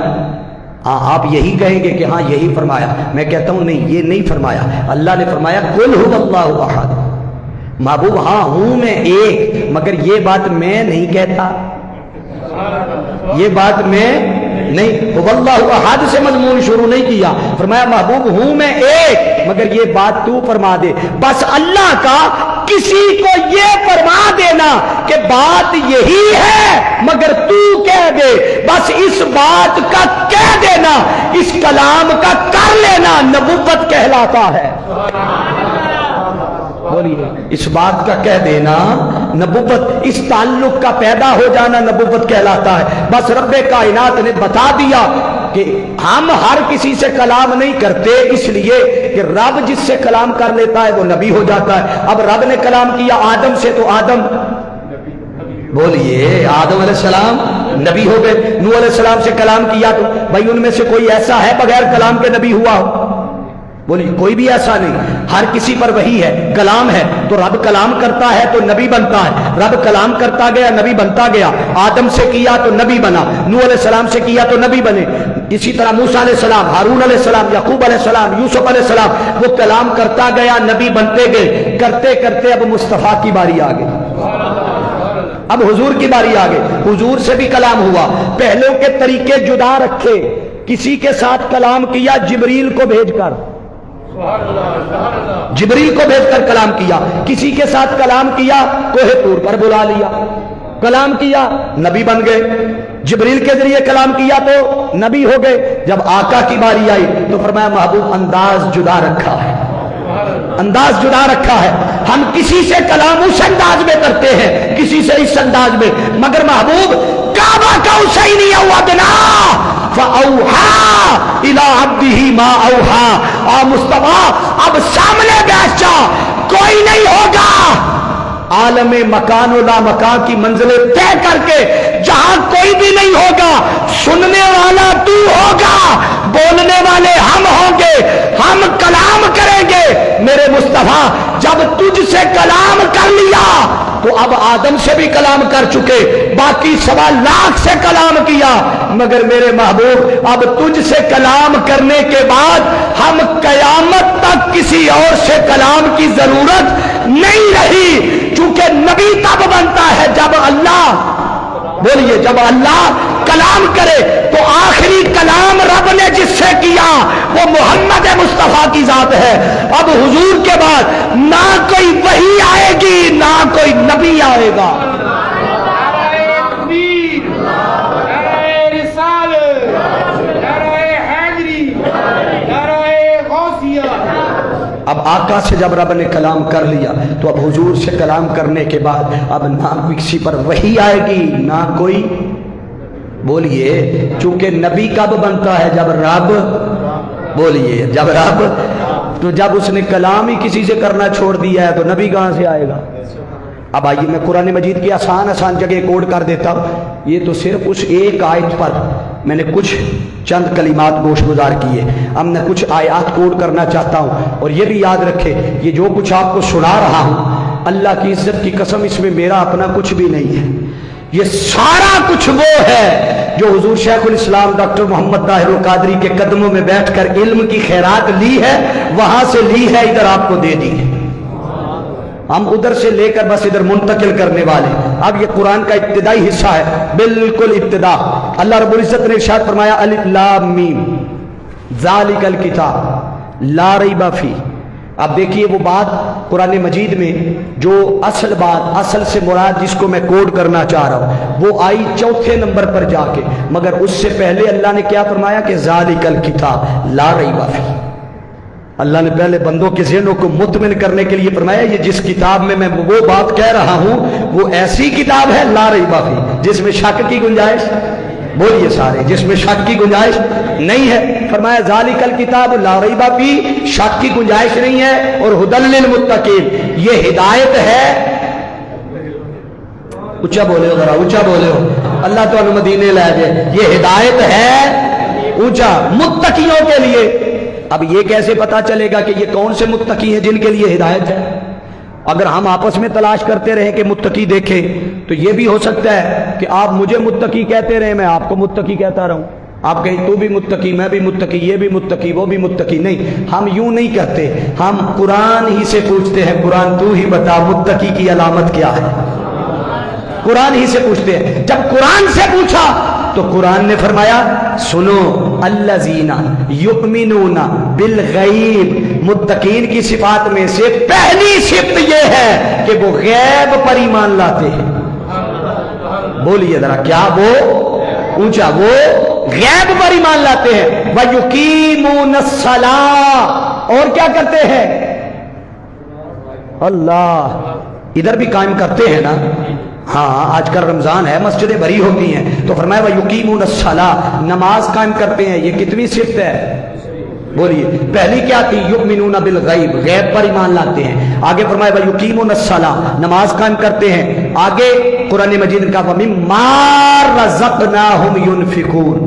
ہاں آپ یہی کہیں گے کہ ہاں یہی فرمایا. میں کہتا ہوں نہیں, یہ نہیں فرمایا. اللہ نے فرمایا قل هو اللہ احد. محبوب ہاں ہوں میں ایک, مگر یہ بات میں نہیں کہتا, یہ بات میں نہیں. واللہ احد سے مضمون شروع نہیں کیا. فرمایا محبوب ہوں میں ایک, مگر یہ بات تو فرما دے. بس اللہ کا کسی کو یہ فرما دینا کہ بات یہی ہے مگر تو کہہ دے, بس اس بات کا کہہ دینا, اس کلام کا کر لینا نبوت کہلاتا ہے. بولیے اس بات کا کہہ دینا نبوت, اس تعلق کا پیدا ہو جانا نبوت کہلاتا ہے. بس رب کائنات نے بتا دیا کہ ہم ہر کسی سے کلام نہیں کرتے, اس لیے کہ رب جس سے کلام کر لیتا ہے وہ نبی ہو جاتا ہے. اب رب نے کلام کیا آدم سے تو آدم, بولیے آدم علیہ السلام نبی ہو گئے. نوح علیہ السلام سے کلام کیا تو بھائی ان میں سے کوئی ایسا ہے بغیر کلام کے نبی ہوا ہو؟ بولیے کوئی بھی ایسا نہیں. ہر کسی پر وہی ہے, کلام ہے تو رب کلام کرتا ہے تو نبی بنتا ہے. رب کلام کرتا گیا نبی بنتا گیا. آدم سے کیا تو نبی بنا, نوح علیہ السلام سے کیا تو نبی بنے. اسی طرح موسیٰ علیہ السلام, ہارون علیہ السلام, یعقوب علیہ السلام, یوسف علیہ السلام, وہ کلام کرتا گیا نبی بنتے گئے. کرتے کرتے اب مصطفیٰ کی باری آ گئی, اب حضور کی باری آ گئی. حضور سے بھی کلام ہوا, پہلوں کے طریقے جدا رکھے. کسی کے ساتھ کلام کیا جبریل کو بھیج کر, جبریل کو بھیج کر کلام کیا. کسی کے ساتھ کلام کیا کوہ طور پر بلا لیا, کلام کیا نبی بن گئے. جبریل کے ذریعے کلام کیا تو نبی ہو گئے. جب آقا کی باری آئی تو فرمایا محبوب انداز جدا رکھا ہے, انداز جدا رکھا ہے. ہم کسی سے کلام اس انداز میں کرتے ہیں, کسی سے اس انداز میں, مگر محبوب کعبہ کا حسینی ہوا بنا فَأَوْحَا إِلَىٰ عَبْدِهِ مَا أَوْحَا. مصطفیٰ اب سامنے بیٹھ جا, کوئی نہیں ہوگا عالم مکان و لا مکان کی منزلیں طے کر کے جہاں کوئی بھی نہیں ہوگا. سننے والا تو ہوگا, بولنے والے ہم ہوں گے, ہم کلام کریں گے. میرے مصطفیٰ جب تجھ سے کلام کر لیا تو اب آدم سے بھی کلام کر چکے, باقی 1.25 لاکھ سے کلام کیا. مگر میرے محبوب اب تجھ سے کلام کرنے کے بعد ہم قیامت تک کسی اور سے کلام کی ضرورت نہیں رہی, چونکہ نبی تب بنتا ہے جب اللہ, بولیے جب اللہ کلام کرے. تو آخری کلام رب نے جس سے کیا وہ محمد مصطفیٰ کی ذات ہے. اب حضور کے بعد نہ کوئی وحی آئے گی نہ کوئی نبی آئے گا. اب آقا سے جب رب نے کلام کر لیا تو اب حضور سے کلام کرنے کے بعد اب نہ کسی پر وحی آئے گی نہ کوئی, بولیے چونکہ نبی کب بنتا ہے جب رب, بولیے جب رب, تو جب اس نے کلام ہی کسی سے کرنا چھوڑ دیا ہے تو نبی کہاں سے آئے گا. اب آئیے میں قرآن مجید کی آسان آسان جگہ کوڈ کر دیتا ہوں. یہ تو صرف اس ایک آیت پر میں نے کچھ چند کلمات گوش گزار کیے. اب میں کچھ آیات کوڈ کرنا چاہتا ہوں, اور یہ بھی یاد رکھے یہ جو کچھ آپ کو سنا رہا ہوں اللہ کی عزت کی قسم اس میں میرا اپنا کچھ بھی نہیں ہے. یہ سارا کچھ وہ ہے جو حضور شیخ الاسلام ڈاکٹر محمد طاہر القادری کے قدموں میں بیٹھ کر علم کی خیرات لی ہے، وہاں سے لی ہے، ادھر آپ کو دے دی ہے۔ ہم ادھر سے لے کر بس ادھر منتقل کرنے والے۔ اب یہ قرآن کا ابتدائی حصہ ہے، بالکل ابتدا۔ اللہ رب العزت نے ارشاد فرمایا الف لام میم ذالک الکتاب لا ریب فیہ۔ اب دیکھیے وہ بات قرآن مجید میں جو اصل بات، اصل سے مراد جس کو میں کوڈ کرنا چاہ رہا ہوں، وہ آئی چوتھے نمبر پر جا کے، مگر اس سے پہلے اللہ نے کیا فرمایا کہ ذالک الکتاب لا ریب فیہ۔ اللہ نے پہلے بندوں کے ذہنوں کو مطمئن کرنے کے لیے فرمایا یہ جس کتاب میں میں وہ بات کہہ رہا ہوں وہ ایسی کتاب ہے لا ریب فیہ جس میں شک کی گنجائش، بولیے سارے، جس میں شک کی گنجائش نہیں ہے۔ فرمایا ذالک الکتاب لا ریب فیہ، شک کی گنجائش نہیں ہے، اور ھدی للمتقین، یہ ہدایت ہے۔ اونچا بولے ہو، ذرا اونچا بولے ہو، اللہ تو مدینے لے جائے، یہ ہدایت ہے اونچا متقیوں کے لیے۔ اب یہ کیسے پتا چلے گا کہ یہ کون سے متقی ہیں جن کے لیے ہدایت ہے؟ اگر ہم آپس میں تلاش کرتے رہیں کہ متقی دیکھیں تو یہ بھی ہو سکتا ہے کہ آپ مجھے متقی کہتے رہیں، میں آپ کو متقی کہتا رہوں، آپ کہیں تو بھی متقی، میں بھی متقی، یہ بھی متقی، وہ بھی متقی۔ نہیں، ہم یوں نہیں کہتے، ہم قرآن ہی سے پوچھتے ہیں، قرآن تو ہی بتا متقی کی علامت کیا ہے، قرآن ہی سے پوچھتے ہیں۔ جب قرآن سے پوچھا تو قرآن نے فرمایا سنو الذین یؤمنون بالغیب، متقین کی صفات میں سے پہلی صفت یہ ہے کہ وہ غیب پر ایمان لاتے ہیں۔ بولیے ذرا کیا؟ وہ اونچا، وہ غیب پر ایمان لاتے ہیں۔ وَيُقِيمُونَ الصَّلَاةَ، اور کیا کرتے ہیں؟ اللہ، ادھر بھی قائم کرتے ہیں نا؟ ہاں، آج کل رمضان ہے، مسجدیں بھری ہوتی ہیں، تو فرمایا وَيُقِيمُونَ الصَّلَاةَ، نماز قائم کرتے ہیں۔ یہ کتنی صفت ہے؟ بولیے، پہلی کیا تھی؟ یؤمنون بالغیب، غیب پر ایمان لاتے ہیں۔ آگے فرمایا وَيُقِيمُونَ الصَّلَاةَ، نماز قائم کرتے ہیں۔ آگے قرآن مجید نے کہا وَمِمَّا رَزَقْنَاهُمْ يُنْفِقُونَ،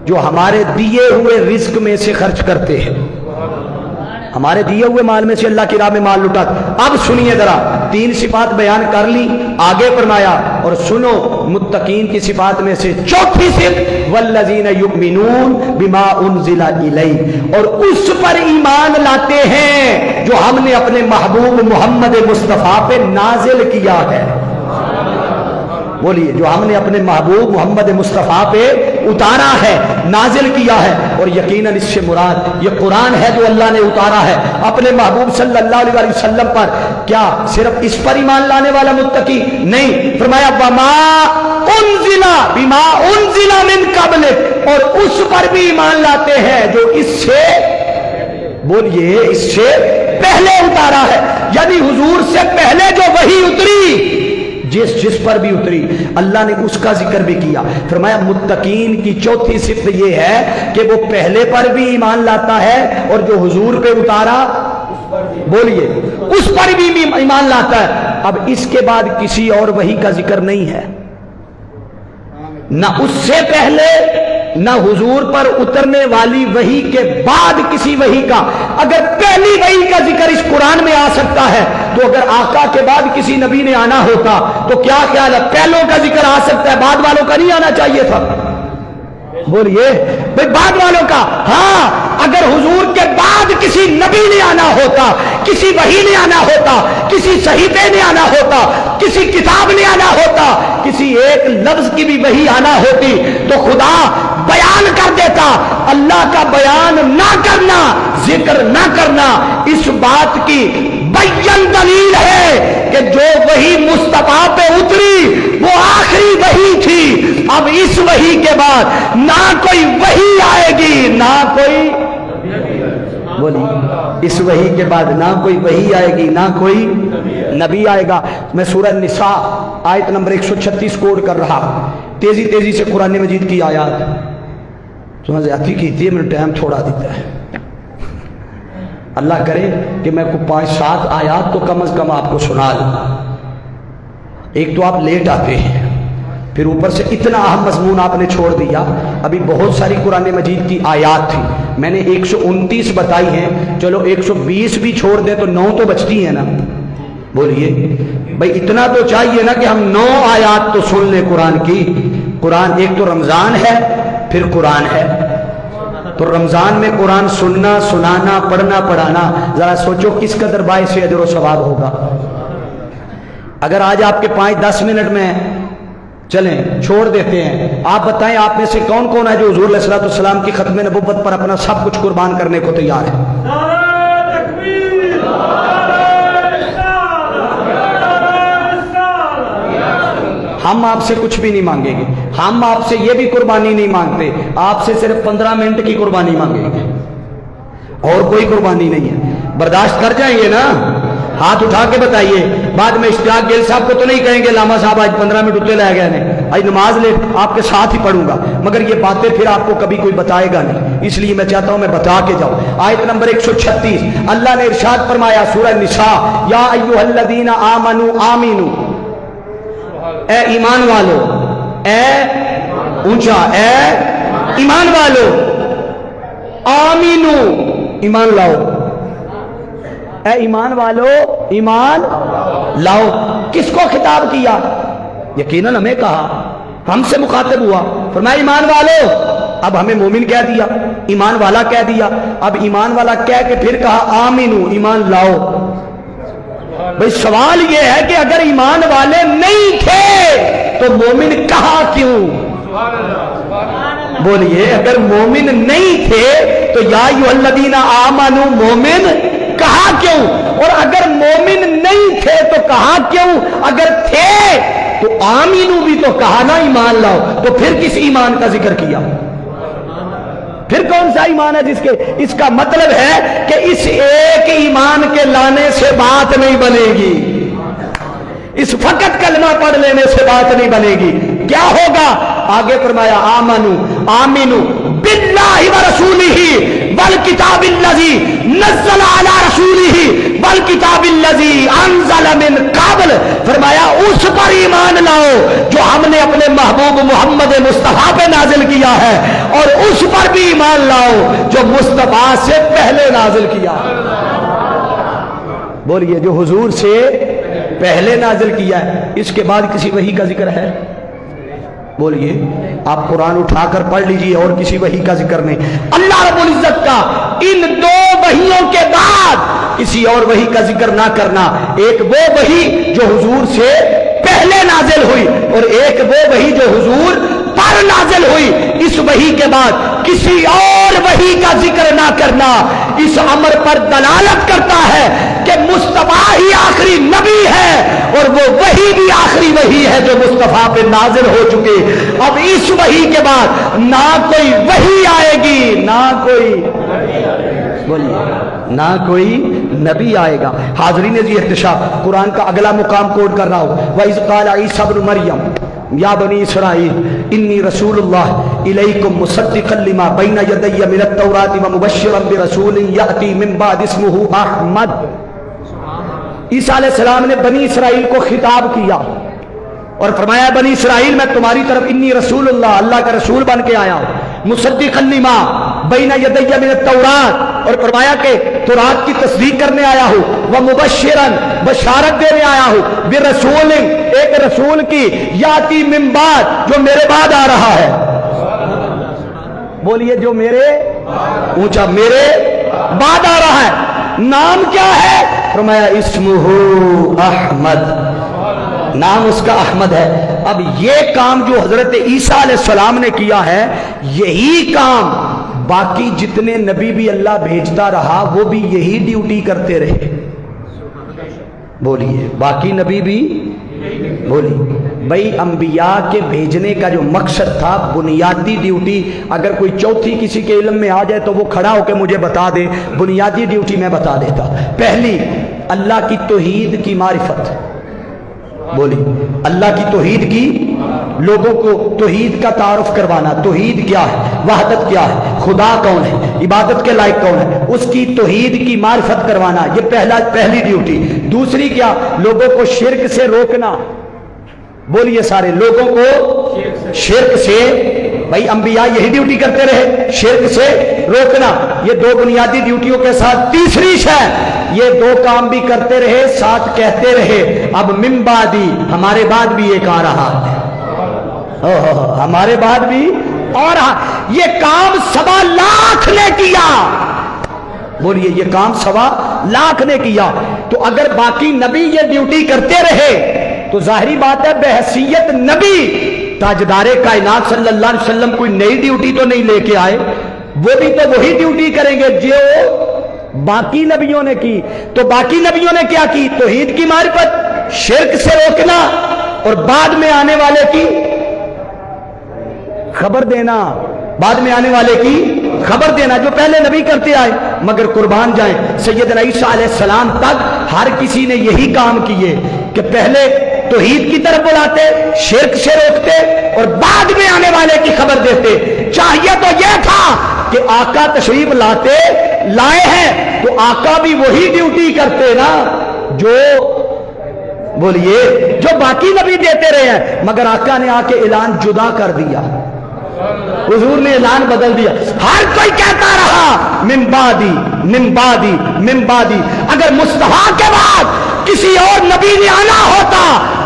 جو ہمارے دیے ہوئے رزق میں سے خرچ کرتے ہیں، ہمارے دیے ہوئے مال میں سے اللہ کی راہ میں مال لٹا۔ اب سنیے ذرا، تین صفات بیان کر لی، آگے فرمایا اور سنو متقین کی صفات میں سے چوتھی صفت والذین یؤمنون بما انزل الیک، اور اس پر ایمان لاتے ہیں جو ہم نے اپنے محبوب محمد مصطفیٰ پہ نازل کیا ہے۔ بولیے، جو ہم نے اپنے محبوب محمد مصطفیٰ پہ اتارا ہے، نازل کیا ہے۔ اور یقیناً اس سے مراد یہ قرآن ہے جو اللہ نے اتارا ہے اپنے محبوب صلی اللہ علیہ وسلم پر۔ کیا صرف اس پر ایمان لانے والا متقی نہیں؟ فرمایا وما انزل بما انزل من قبل، اور اس پر بھی ایمان لاتے ہیں جو اس سے، بولیے، اس سے پہلے اتارا ہے، یعنی حضور سے پہلے جو وحی اتری، جس پر بھی اتری، اللہ نے اس کا ذکر بھی کیا۔ فرمایا متقین کی چوتھی صفت یہ ہے کہ وہ پہلے پر بھی ایمان لاتا ہے اور جو حضور پہ اتارا، بولیے، اس پر بھی ایمان لاتا ہے۔ اب اس کے بعد کسی اور وحی کا ذکر نہیں ہے، نہ اس سے پہلے نہ حضور پر اترنے والی وحی کے بعد کسی وحی کا۔ اگر پہلی وحی کا ذکر اس قرآن میں آ سکتا ہے تو اگر آقا کے بعد کسی نبی نے آنا ہوتا تو کیا خیال ہے؟ پہلوں کا ذکر آ سکتا ہے، بعد والوں کا نہیں آنا چاہیے تھا؟ بولیے بھئی، بعد والوں کا۔ ہاں، اگر حضور کے بعد کسی نبی نے آنا ہوتا، کسی وحی نے آنا ہوتا، کسی صحیفے نے آنا ہوتا، کسی کتاب نے آنا ہوتا، کسی ایک لفظ کی بھی وحی آنا ہوتی تو خدا بیان کر دیتا۔ اللہ کا بیان نہ کرنا، ذکر نہ کرنا، اس بات کی بیان دلیل ہے کہ جو وحی مصطفیٰ پہ اتری وہ آخری وحی تھی۔ اب اس وحی کے بعد نہ کوئی وحی آئے گی، نہ کوئی، بولی، اس وحی کے بعد نہ کوئی وحی آئے گی، نہ کوئی نبی آئے گا۔ میں سورہ نساء آیت نمبر 136 کوڈ کر رہا، تیزی تیزی سے قرآن مجید کی آیات تو زیادتی کی تھی، میں نے ٹائم تھوڑا دیتا ہے۔ اللہ کرے کہ میں کو 5-7 آیات تو کم از کم آپ کو سنا لوں۔ ایک تو آپ لیٹ آتے ہیں، پھر اوپر سے اتنا اہم مضمون آپ نے چھوڑ دیا۔ ابھی بہت ساری قرآن مجید کی آیات تھی، میں نے 129 بتائی ہیں، چلو 120 بھی چھوڑ دیں تو 9 تو بچتی ہیں نا، بولیے بھئی اتنا تو چاہیے نا کہ ہم 9 آیات تو سن لیں قرآن کی. قرآن ایک تو رمضان ہے، پھر قرآن ہے. تو رمضان میں قرآن سننا، سنانا، پڑھنا، پڑھانا، ذرا سوچو کس قدر باعث اجر و ثواب ہوگا. اگر آج آپ کے 5-10 منٹ میں چلیں چھوڑ دیتے ہیں، آپ بتائیں آپ میں سے کون کون ہے جو حضور علیہ الصلوۃ والسلام کی ختم نبوت پر اپنا سب کچھ قربان کرنے کو تیار ہے؟ ہم آپ سے کچھ بھی نہیں مانگیں گے. ہم آپ سے یہ بھی قربانی نہیں مانگتے، آپ سے صرف 15 منٹ کی قربانی مانگیں گے، اور کوئی قربانی نہیں ہے. برداشت کر جائیں گے نا؟ ہاتھ اٹھا کے بتائیے. بعد میں اشتیاق گیل صاحب کو تو نہیں کہیں گے لاما صاحب آج 15 منٹ اتنے لے گئے ہیں، آج نماز لے آپ کے ساتھ ہی پڑھوں گا، مگر یہ باتیں پھر آپ کو کبھی کوئی بتائے گا نہیں. اس لیے میں چاہتا ہوں میں بتا کے جاؤں. آیت نمبر 136 اللہ نے ارشاد فرمایا سورہ نساء، یا ایھا الذین آمنوا آمینو، اے ایمان والو، اے اونچا، اے ایمان والو، آمینو ایمان لاؤ، اے ایمان والو ایمان لاؤ. کس کو خطاب کیا؟ یقیناً ہمیں کہا، ہم سے مخاطب ہوا، فرمایا ایمان والو. اب ہمیں مومن کہہ دیا، ایمان والا کہہ دیا، اب ایمان والا کہہ کے پھر کہا آمینو ایمان لاؤ. بھئی سوال یہ ہے کہ اگر ایمان والے نہیں تھے تو مومن کہا کیوں؟ بولیے، اگر مومن نہیں تھے تو یا ایھا الذین آمنوا مومن کہا کیوں؟ اور اگر مومن نہیں تھے تو کہا کیوں؟ اگر تھے تو آمینو بھی تو کہا نا ایمان لاؤ. تو پھر کس ایمان کا ذکر کیا؟ پھر کون سا ایمان ہے جس کے؟ اس کا مطلب ہے کہ اس ایک ایمان کے لانے سے بات نہیں بنے گی، اس فقط کلمہ پڑھ لینے سے بات نہیں بنے گی. کیا ہوگا؟ آگے فرمایا آمنو آمینو باللہ ورسولہ والکتاب الذی نزل علی رسولہ والکتاب الذی انزل من قبل. فرمایا اس پر ایمان لاؤ جو ہم نے اپنے محبوب محمد مصطفیٰ پہ نازل کیا ہے، اور اس پر بھی ایمان لاؤ جو مصطفیٰ سے پہلے نازل کیا. بولیے، جو حضور سے پہلے نازل کیا ہے. اس کے بعد کسی وحی کا ذکر ہے؟ بولیے، آپ قرآن اٹھا کر پڑھ لیجئے، اور کسی وحی کا ذکر نہیں. اللہ رب العزت کا ان 2 وحیوں کے بعد کسی اور وحی کا ذکر نہ کرنا. ایک وہ وحی جو حضور سے پہلے نازل ہوئی، اور ایک وہ وحی جو حضور پر نازل ہوئی. اس وحی کے بعد کسی اور وحی کا ذکر نہ کرنا اس امر پر دلالت کرتا ہے کہ مصطفیٰ ہی آخری نبی ہے، اور وہ وحی بھی آخری وحی ہے جو مصطفیٰ پہ نازل ہو چکی. اب اس وحی کے بعد نہ کوئی وحی آئے گی، نہ کوئی، بولیے، نہ کوئی نبی آئے گا. حاضرین جی احتشام، قرآن کا اگلا مقام کوٹ کر رہا ہوں. وَإِذْ قَالَ عِيسَىٰ ابْنُ مَرْيَمَ یا بنی اسرائیل انی رسول اللہ الیکم مصدقا لما بین یدی من التوراۃ ومبشرا برسول یأتی من بعد اسمہ احمد. عیسیٰ علیہ السلام نے بنی اسرائیل کو خطاب کیا اور فرمایا بنی اسرائیل میں تمہاری طرف انی رسول اللہ، اللہ کا رسول بن کے آیا ہوں، مصدقا لما بین یدی من التوراۃ، اور فرمایا کہ تورات کی تصدیق کرنے آیا ہوں، ومبشرا بشارت دینے آیا ہوں، برسول ایک رسول کی، یاتی من بعد جو میرے بعد آ رہا ہے. بولیے، جو میرے، اونچا، میرے بعد آ رہا ہے. نام کیا ہے؟ فرمایا اسمہ احمد، نام اس کا احمد ہے. اب یہ کام جو حضرت عیسیٰ علیہ السلام نے کیا ہے، یہی کام باقی جتنے نبی بھی اللہ بھیجتا رہا وہ بھی یہی ڈیوٹی کرتے رہے. بولیے، باقی نبی بھی، بولیے بھائی، انبیاء کے بھیجنے کا جو مقصد تھا، بنیادی ڈیوٹی، اگر کوئی چوتھی کسی کے علم میں آ جائے تو وہ کھڑا ہو کے مجھے بتا دے، بنیادی ڈیوٹی میں بتا دیتا. پہلی، اللہ کی توحید کی معرفت. بولی، اللہ کی توحید کی، لوگوں کو توحید کا تعارف کروانا. توحید کیا ہے، وحدت کیا ہے، خدا کون ہے، عبادت کے لائق کون ہے، اس کی توحید کی معرفت کروانا، یہ پہلی ڈیوٹی. دوسری کیا، لوگوں کو شرک سے روکنا. بولیے سارے، لوگوں کو شرک سے بھائی انبیاء یہی ڈیوٹی کرتے رہے، شرک سے روکنا، یہ دو بنیادی ڈیوٹیوں کے ساتھ تیسری شے یہ دو کام بھی کرتے رہے، ساتھ کہتے رہے اب من بعدی، ہمارے بعد بھی ایک آ رہا ہے، ہمارے بعد بھی، اور یہ کام 1.25 لاکھ نے کیا، بولیے یہ کام 1.25 لاکھ نے کیا۔ تو اگر باقی نبی یہ ڈیوٹی کرتے رہے تو ظاہری بات ہے بحیثیت نبی تاجدار کائنات صلی اللہ علیہ وسلم کوئی نئی ڈیوٹی تو نہیں لے کے آئے، وہ بھی تو وہی ڈیوٹی کریں گے جو باقی نبیوں نے کی۔ تو باقی نبیوں نے کیا کی؟ توحید کی معرفت، شرک سے روکنا، اور بعد میں آنے والے کی خبر دینا، بعد میں آنے والے کی خبر دینا، جو پہلے نبی کرتے آئے۔ مگر قربان جائیں سیدنا عیسیٰ علیہ السلام تک ہر کسی نے یہی کام کیے کہ پہلے توحید کی طرف بلاتے، شرک سے روکتے، اور بعد میں آنے والے کی خبر دیتے۔ چاہیے تو یہ تھا کہ آقا تشریف لائے ہیں تو آقا بھی وہی ڈیوٹی کرتے نا جو، بولیے، جو باقی نبی دیتے رہے ہیں، مگر آقا نے آ کے اعلان جدا کر دیا، حضور نے اعلان بدل دیا۔ ہر کوئی کہتا رہا من بعدی من بعدی من بعدی۔ اگر مصطفیٰ کے بعد کسی اور نبی نے آنا ہوتا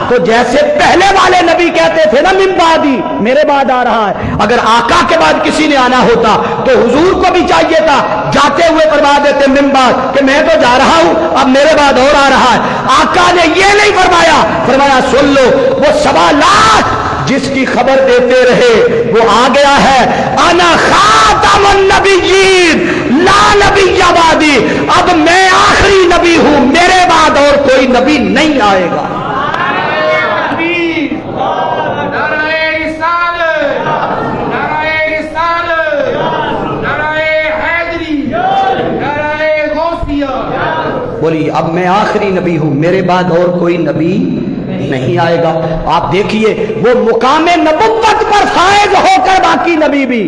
تو جیسے پہلے والے نبی کہتے تھے نا من بعدی، میرے بعد آ رہا ہے، اگر آقا کے بعد کسی نے آنا ہوتا تو حضور کو بھی چاہیے تھا جاتے ہوئے فرما دیتے من بعد، کہ میں تو جا رہا ہوں اب میرے بعد اور آ رہا ہے۔ آقا نے یہ نہیں فرمایا، فرمایا سن لو وہ 1.25 لاکھ جس کی خبر دیتے رہے وہ آ گیا ہے، انا خاتم النبیین لا نبی بعدی، اب میں آخری نبی ہوں، میرے بعد اور کوئی نبی نہیں آئے گا۔ بولی اب میں آخری نبی ہوں، میرے بعد اور کوئی نبی نہیں آئے گا۔ آپ دیکھیے وہ مقام نبوت پر فائز ہو کر باقی نبی بھی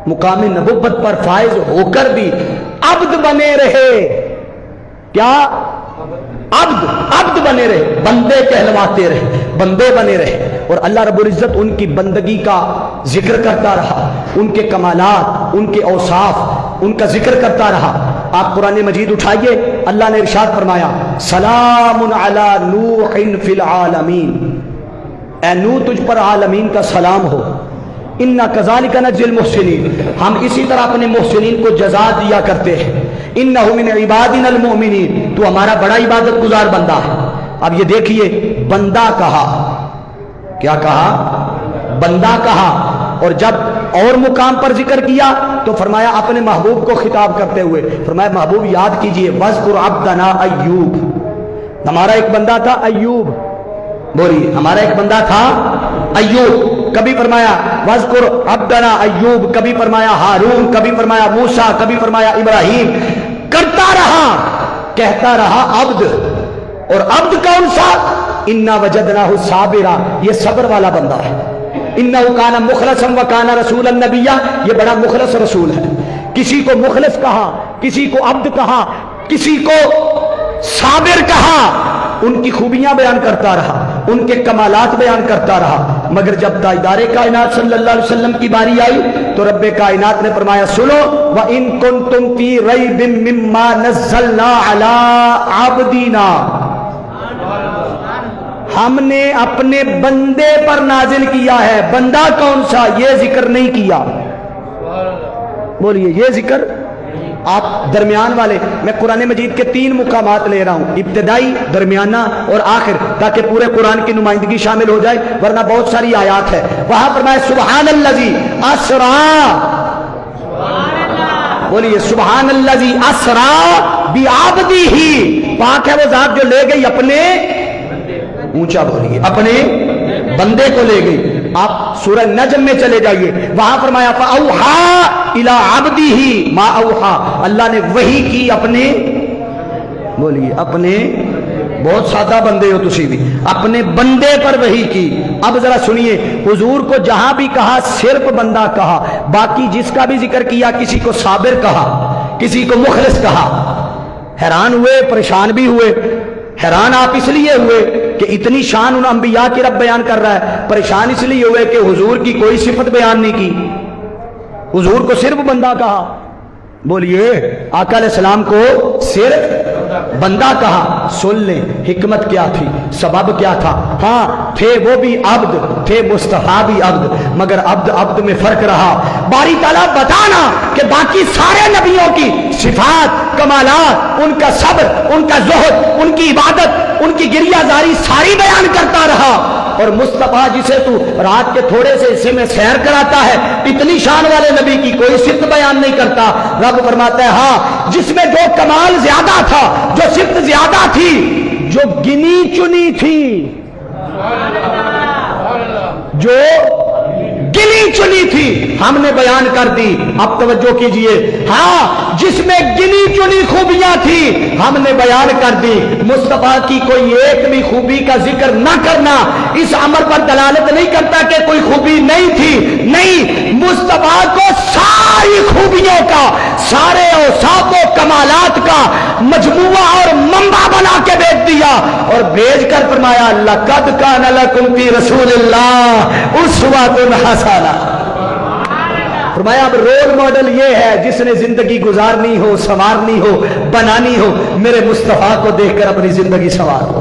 مقام نبوت پر فائز ہو کر بھی عبد بنے رہے، کیا عبد بنے رہے، بندے کہلواتے رہے، بندے بنے رہے، اور اللہ رب العزت ان کی بندگی کا ذکر کرتا رہا، ان کے کمالات، ان کے اوصاف، ان کا ذکر کرتا رہا۔ آپ قرآن مجید اٹھائیے، اللہ نے ارشاد فرمایا سلام علی نوح فی العالمین، اے نوح تجھ پر عالمین کا سلام ہو، انا کذالک نجزی المحسنین، ہم اسی طرح اپنے محسنین کو جزا دیا کرتے ہیں، انہ من عبادنا المؤمنین، تو ہمارا بڑا عبادت گزار بندہ ہے۔ اب یہ دیکھیے بندہ کہا، کیا کہا؟ بندہ کہا، اور جب اور مقام پر ذکر کیا تو فرمایا اپنے محبوب کو خطاب کرتے ہوئے فرمایا محبوب یاد کیجئے وَاذْكُرْ عَبْدَنَا ایوب، ہمارا ایک بندہ تھا ایوب، بولیے ہمارا ایک بندہ تھا ایوب، کبھی فرمایا وَاذْكُرْ عَبْدَنَا ایوب، کبھی فرمایا ہارون، کبھی فرمایا موسیٰ، کبھی فرمایا ابراہیم، کرتا رہا، کہتا رہا عبد، اور عبد کون سا؟ اِنَّا وَجَدْنَاهُ صَابِرًا، یہ صبر والا بندہ ہے، اِنَّهُ كَانَ مُخْلَصًا وَكَانَ رَسُولًا نَبِيًّا، یہ بڑا مخلص رسول ہے۔ کسی کو مخلص کہا، کسی کو عبد کہا، کسی کو صابر کہا، ان کی خوبیاں بیان کرتا رہا، ان کے کمالات بیان کرتا رہا، مگر جب تاجدار کائنات صلی اللہ علیہ وسلم کی باری آئی تو رب کائنات نے فرمایا سنو وَإِن كُنتُمْ فِي رَيْبٍ مِّمَّا نَزَّلْنَا عَلَىٰ عَبْدِنَا، ہم نے اپنے بندے پر نازل کیا ہے، بندہ کون سا یہ ذکر نہیں کیا، بولیے یہ ذکر۔ آپ درمیان والے، میں قرآن مجید کے 3 مقامات لے رہا ہوں، ابتدائی، درمیانہ اور آخر، تاکہ پورے قرآن کی نمائندگی شامل ہو جائے، ورنہ بہت ساری آیات ہے۔ وہاں فرمایا سبحان الذی اسرا، بولیے سبحان الذی اسرا بعبدہ، پاک ہے وہ ذات جو لے گئی اپنے، اونچا بولیے، اپنے بندے کو لے گئی۔ آپ سورہ نجم میں چلے جائیے، وہاں فرمایا فَأَوْحَا إِلَىٰ عَبْدِهِ مَا أَوْحَا، اللہ نے وحی کی اپنے، بولیے اپنے، بہت سادہ بندے ہو تسی بھی، اپنے بندے پر وحی کی۔ اب ذرا سنیے، حضور کو جہاں بھی کہا صرف بندہ کہا، باقی جس کا بھی ذکر کیا کسی کو صابر کہا، کسی کو مخلص کہا۔ حیران ہوئے، پریشان بھی ہوئے۔ حیران آپ اس لیے ہوئے کہ اتنی شان ان انبیاء کی رب بیان کر رہا ہے؟ پریشان اس لیے ہوئے کہ حضور کی کوئی صفت بیان نہیں کی، حضور کو صرف بندہ کہا۔ بولیے آقا علیہ السلام کو صرف بندہ کہا، سن لیں حکمت کیا تھی، سبب کیا تھا۔ ہاں تھے وہ بھی عبد، تھے مصطفیٰ بھی عبد، مگر عبد میں فرق رہا۔ باری تعالیٰ بتانا کہ باقی سارے نبیوں کی صفات، کمالات، ان کا صبر، ان کا زہد، ان کی عبادت، ان کی گریہ زاری ساری بیان کرتا رہا، اور مصطفیٰ جسے تو رات کے تھوڑے سے حصے میں سیر کراتا ہے، اتنی شان والے نبی کی کوئی صفت بیان نہیں کرتا۔ رب فرماتا ہے ہاں جس میں جو کمال زیادہ تھا، جو صفت زیادہ تھی، جو گنی چنی تھی، جو گنی چنی تھی، ہم نے بیان کر دی۔ اب توجہ کیجئے، ہاں جس میں گنی چنی خوبیاں تھی ہم نے بیان کر دی۔ مصطفیٰ کی کوئی ایک بھی خوبی کا ذکر نہ کرنا اس امر پر دلالت نہیں کرتا کہ کوئی خوبی نہیں تھی، نہیں، مصطفیٰ کو ساری خوبیوں کا، سارے اوصاف و کمالات کا مجموعہ اور منبع بنا کے بھیج دیا، اور بھیج کر فرمایا لقد کان لکم فی رسول اللہ اسوۃ حسنہ۔ فرمایا اب رول ماڈل یہ ہے جس نے زندگی گزارنی ہو، سنوارنی ہو، بنانی ہو، میرے مصطفیٰ کو دیکھ کر اپنی زندگی سنوار ہو۔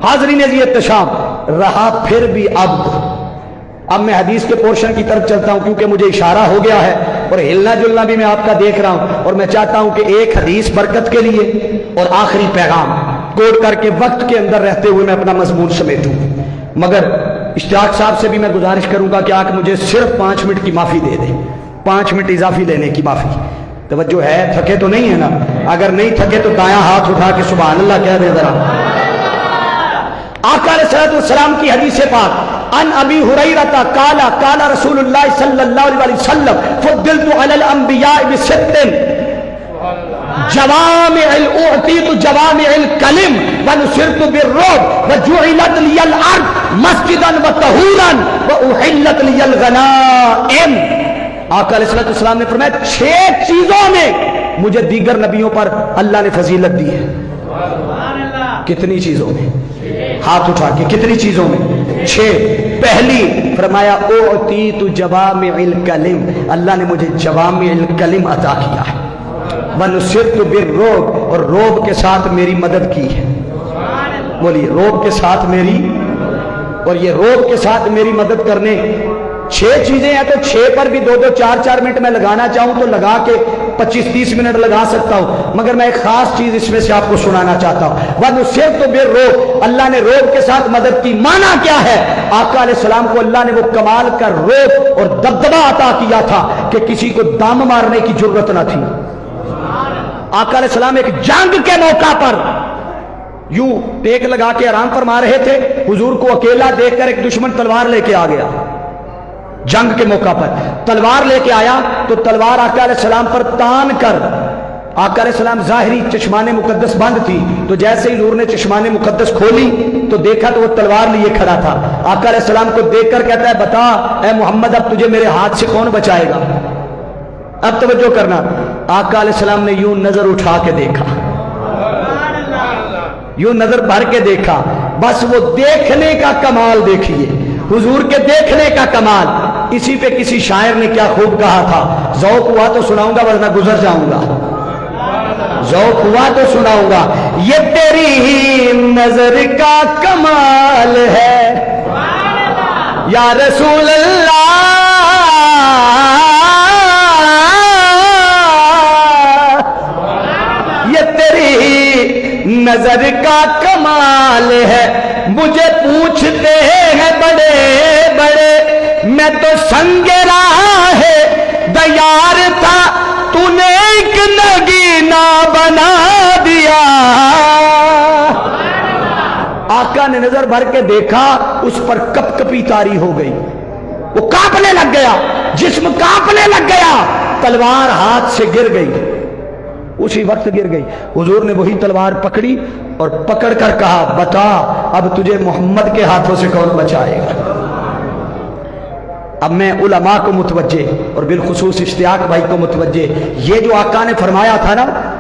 حاضرین عزیز احتشام، رہا پھر بھی عبد۔ اب میں حدیث کے پورشن کی طرف چلتا ہوں کیونکہ مجھے اشارہ ہو گیا ہے، اور ہلنا جلنا بھی میں آپ کا دیکھ رہا ہوں، اور میں چاہتا ہوں کہ ایک حدیث برکت کے لیے اور آخری پیغام کوٹ کر کے وقت کے اندر رہتے ہوئے میں اپنا مضمون سمیٹوں۔ مگر اشتیاق صاحب سے بھی میں گزارش کروں گا کہ آج مجھے صرف 5 منٹ کی معافی دے دیں، 5 منٹ اضافی لینے کی معافی۔ توجہ ہے، تھکے تو نہیں ہے نا؟ اگر نہیں تھکے تو دایاں ہاتھ اٹھا کے سبحان اللہ کہہ دیں ذرا۔ آقا علیہ السلام کی حدیث پاک ان ابی ہریرہ قال قال رسول اللہ صلی اللہ علیہ وسلم فضلت علی الانبیاء بست جوامع اعطیت جوامع الکلم ونصرت بالرعب وجعلت لی الارض مسجدا وطہورا واحلت لی الغنائم۔ آقا علیہ السلام نے فرمایا 6 چیزوں میں مجھے دیگر نبیوں پر اللہ نے فضیلت دی ہے۔ کتنی چیزوں میں؟ ہاتھ اٹھا کے، کتنی چیزوں میں؟ 6۔ پہلی فرمایا اعطیت جوامع الکلم، اللہ نے مجھے جوامع الکلم عطا کیا ہے۔ وَنُصِرْتُ بِالرُّعْبِ، اور روب کے ساتھ میری مدد کی ہے۔ بولیے روب کے ساتھ میری، اور یہ روب کے ساتھ میری مدد کرنے 6 چیزیں ہیں، تو 6 پر بھی 2-2 4-4 منٹ میں لگانا چاہوں تو لگا کے 25-30 منٹ لگا سکتا ہوں، مگر میں ایک خاص چیز اس میں سے آپ کو سنانا چاہتا ہوں۔ وَنُصِرْتُ بِالرُّعْبِ، اللہ نے روب کے ساتھ مدد کی۔ معنی کیا ہے؟ آقا علیہ السلام کو اللہ نے وہ کمال کا روب اور دبدبہ عطا کیا تھا کہ کسی کو دم مارنے کی جرت نہ تھی۔ آقا علیہ السلام ایک جنگ کے موقع پر یوں ٹیک لگا کے آرام فرما رہے تھے، حضور کو اکیلا دیکھ کر ایک دشمن تلوار لے کے آ گیا۔ جنگ کے موقع پر تلوار لے کے آیا تو تلوار آقا علیہ السلام پر تان کر، آقا علیہ السلام ظاہری چشمان مقدس بند تھی، تو جیسے ہی نور نے چشمان مقدس کھولی تو دیکھا تو وہ تلوار لیے کھڑا تھا۔ آقا علیہ السلام کو دیکھ کر کہتا ہے بتا اے محمد اب تجھے میرے ہاتھ سے کون بچائے گا؟ اب توجہ کرنا، آقا علیہ السلام نے یوں نظر اٹھا کے دیکھا، یوں نظر بھر کے دیکھا، بس وہ دیکھنے کا کمال دیکھیے، حضور کے دیکھنے کا کمال۔ اسی پہ کسی شاعر نے کیا خوب کہا تھا، ذوق ہوا تو سناؤں گا ورنہ گزر جاؤں گا، ذوق ہوا تو سناؤں گا۔ یہ تیری نظر کا کمال ہے یا رسول اللہ، نظر کا کمال ہے، مجھے پوچھتے ہیں بڑے بڑے، میں تو سنگ راہ دیار تھا، تو نے ایک نگینا بنا دیا۔ آقا نے نظر بھر کے دیکھا، اس پر کپ کپی طاری ہو گئی، وہ کانپنے لگ گیا، جسم کانپنے لگ گیا، تلوار ہاتھ سے گر گئی، اسی وقت گر گئی۔ حضور نے وہی تلوار پکڑی اور پکڑ کر کہا بتا اب تجھے محمد کے ہاتھوں سے کون بچائے گا؟ اب میں علماء کو متوجہ اور بالخصوص اشتیاق بھائی کو متوجہ، یہ جو آقا نے فرمایا تھا نا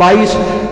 22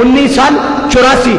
1984।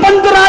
15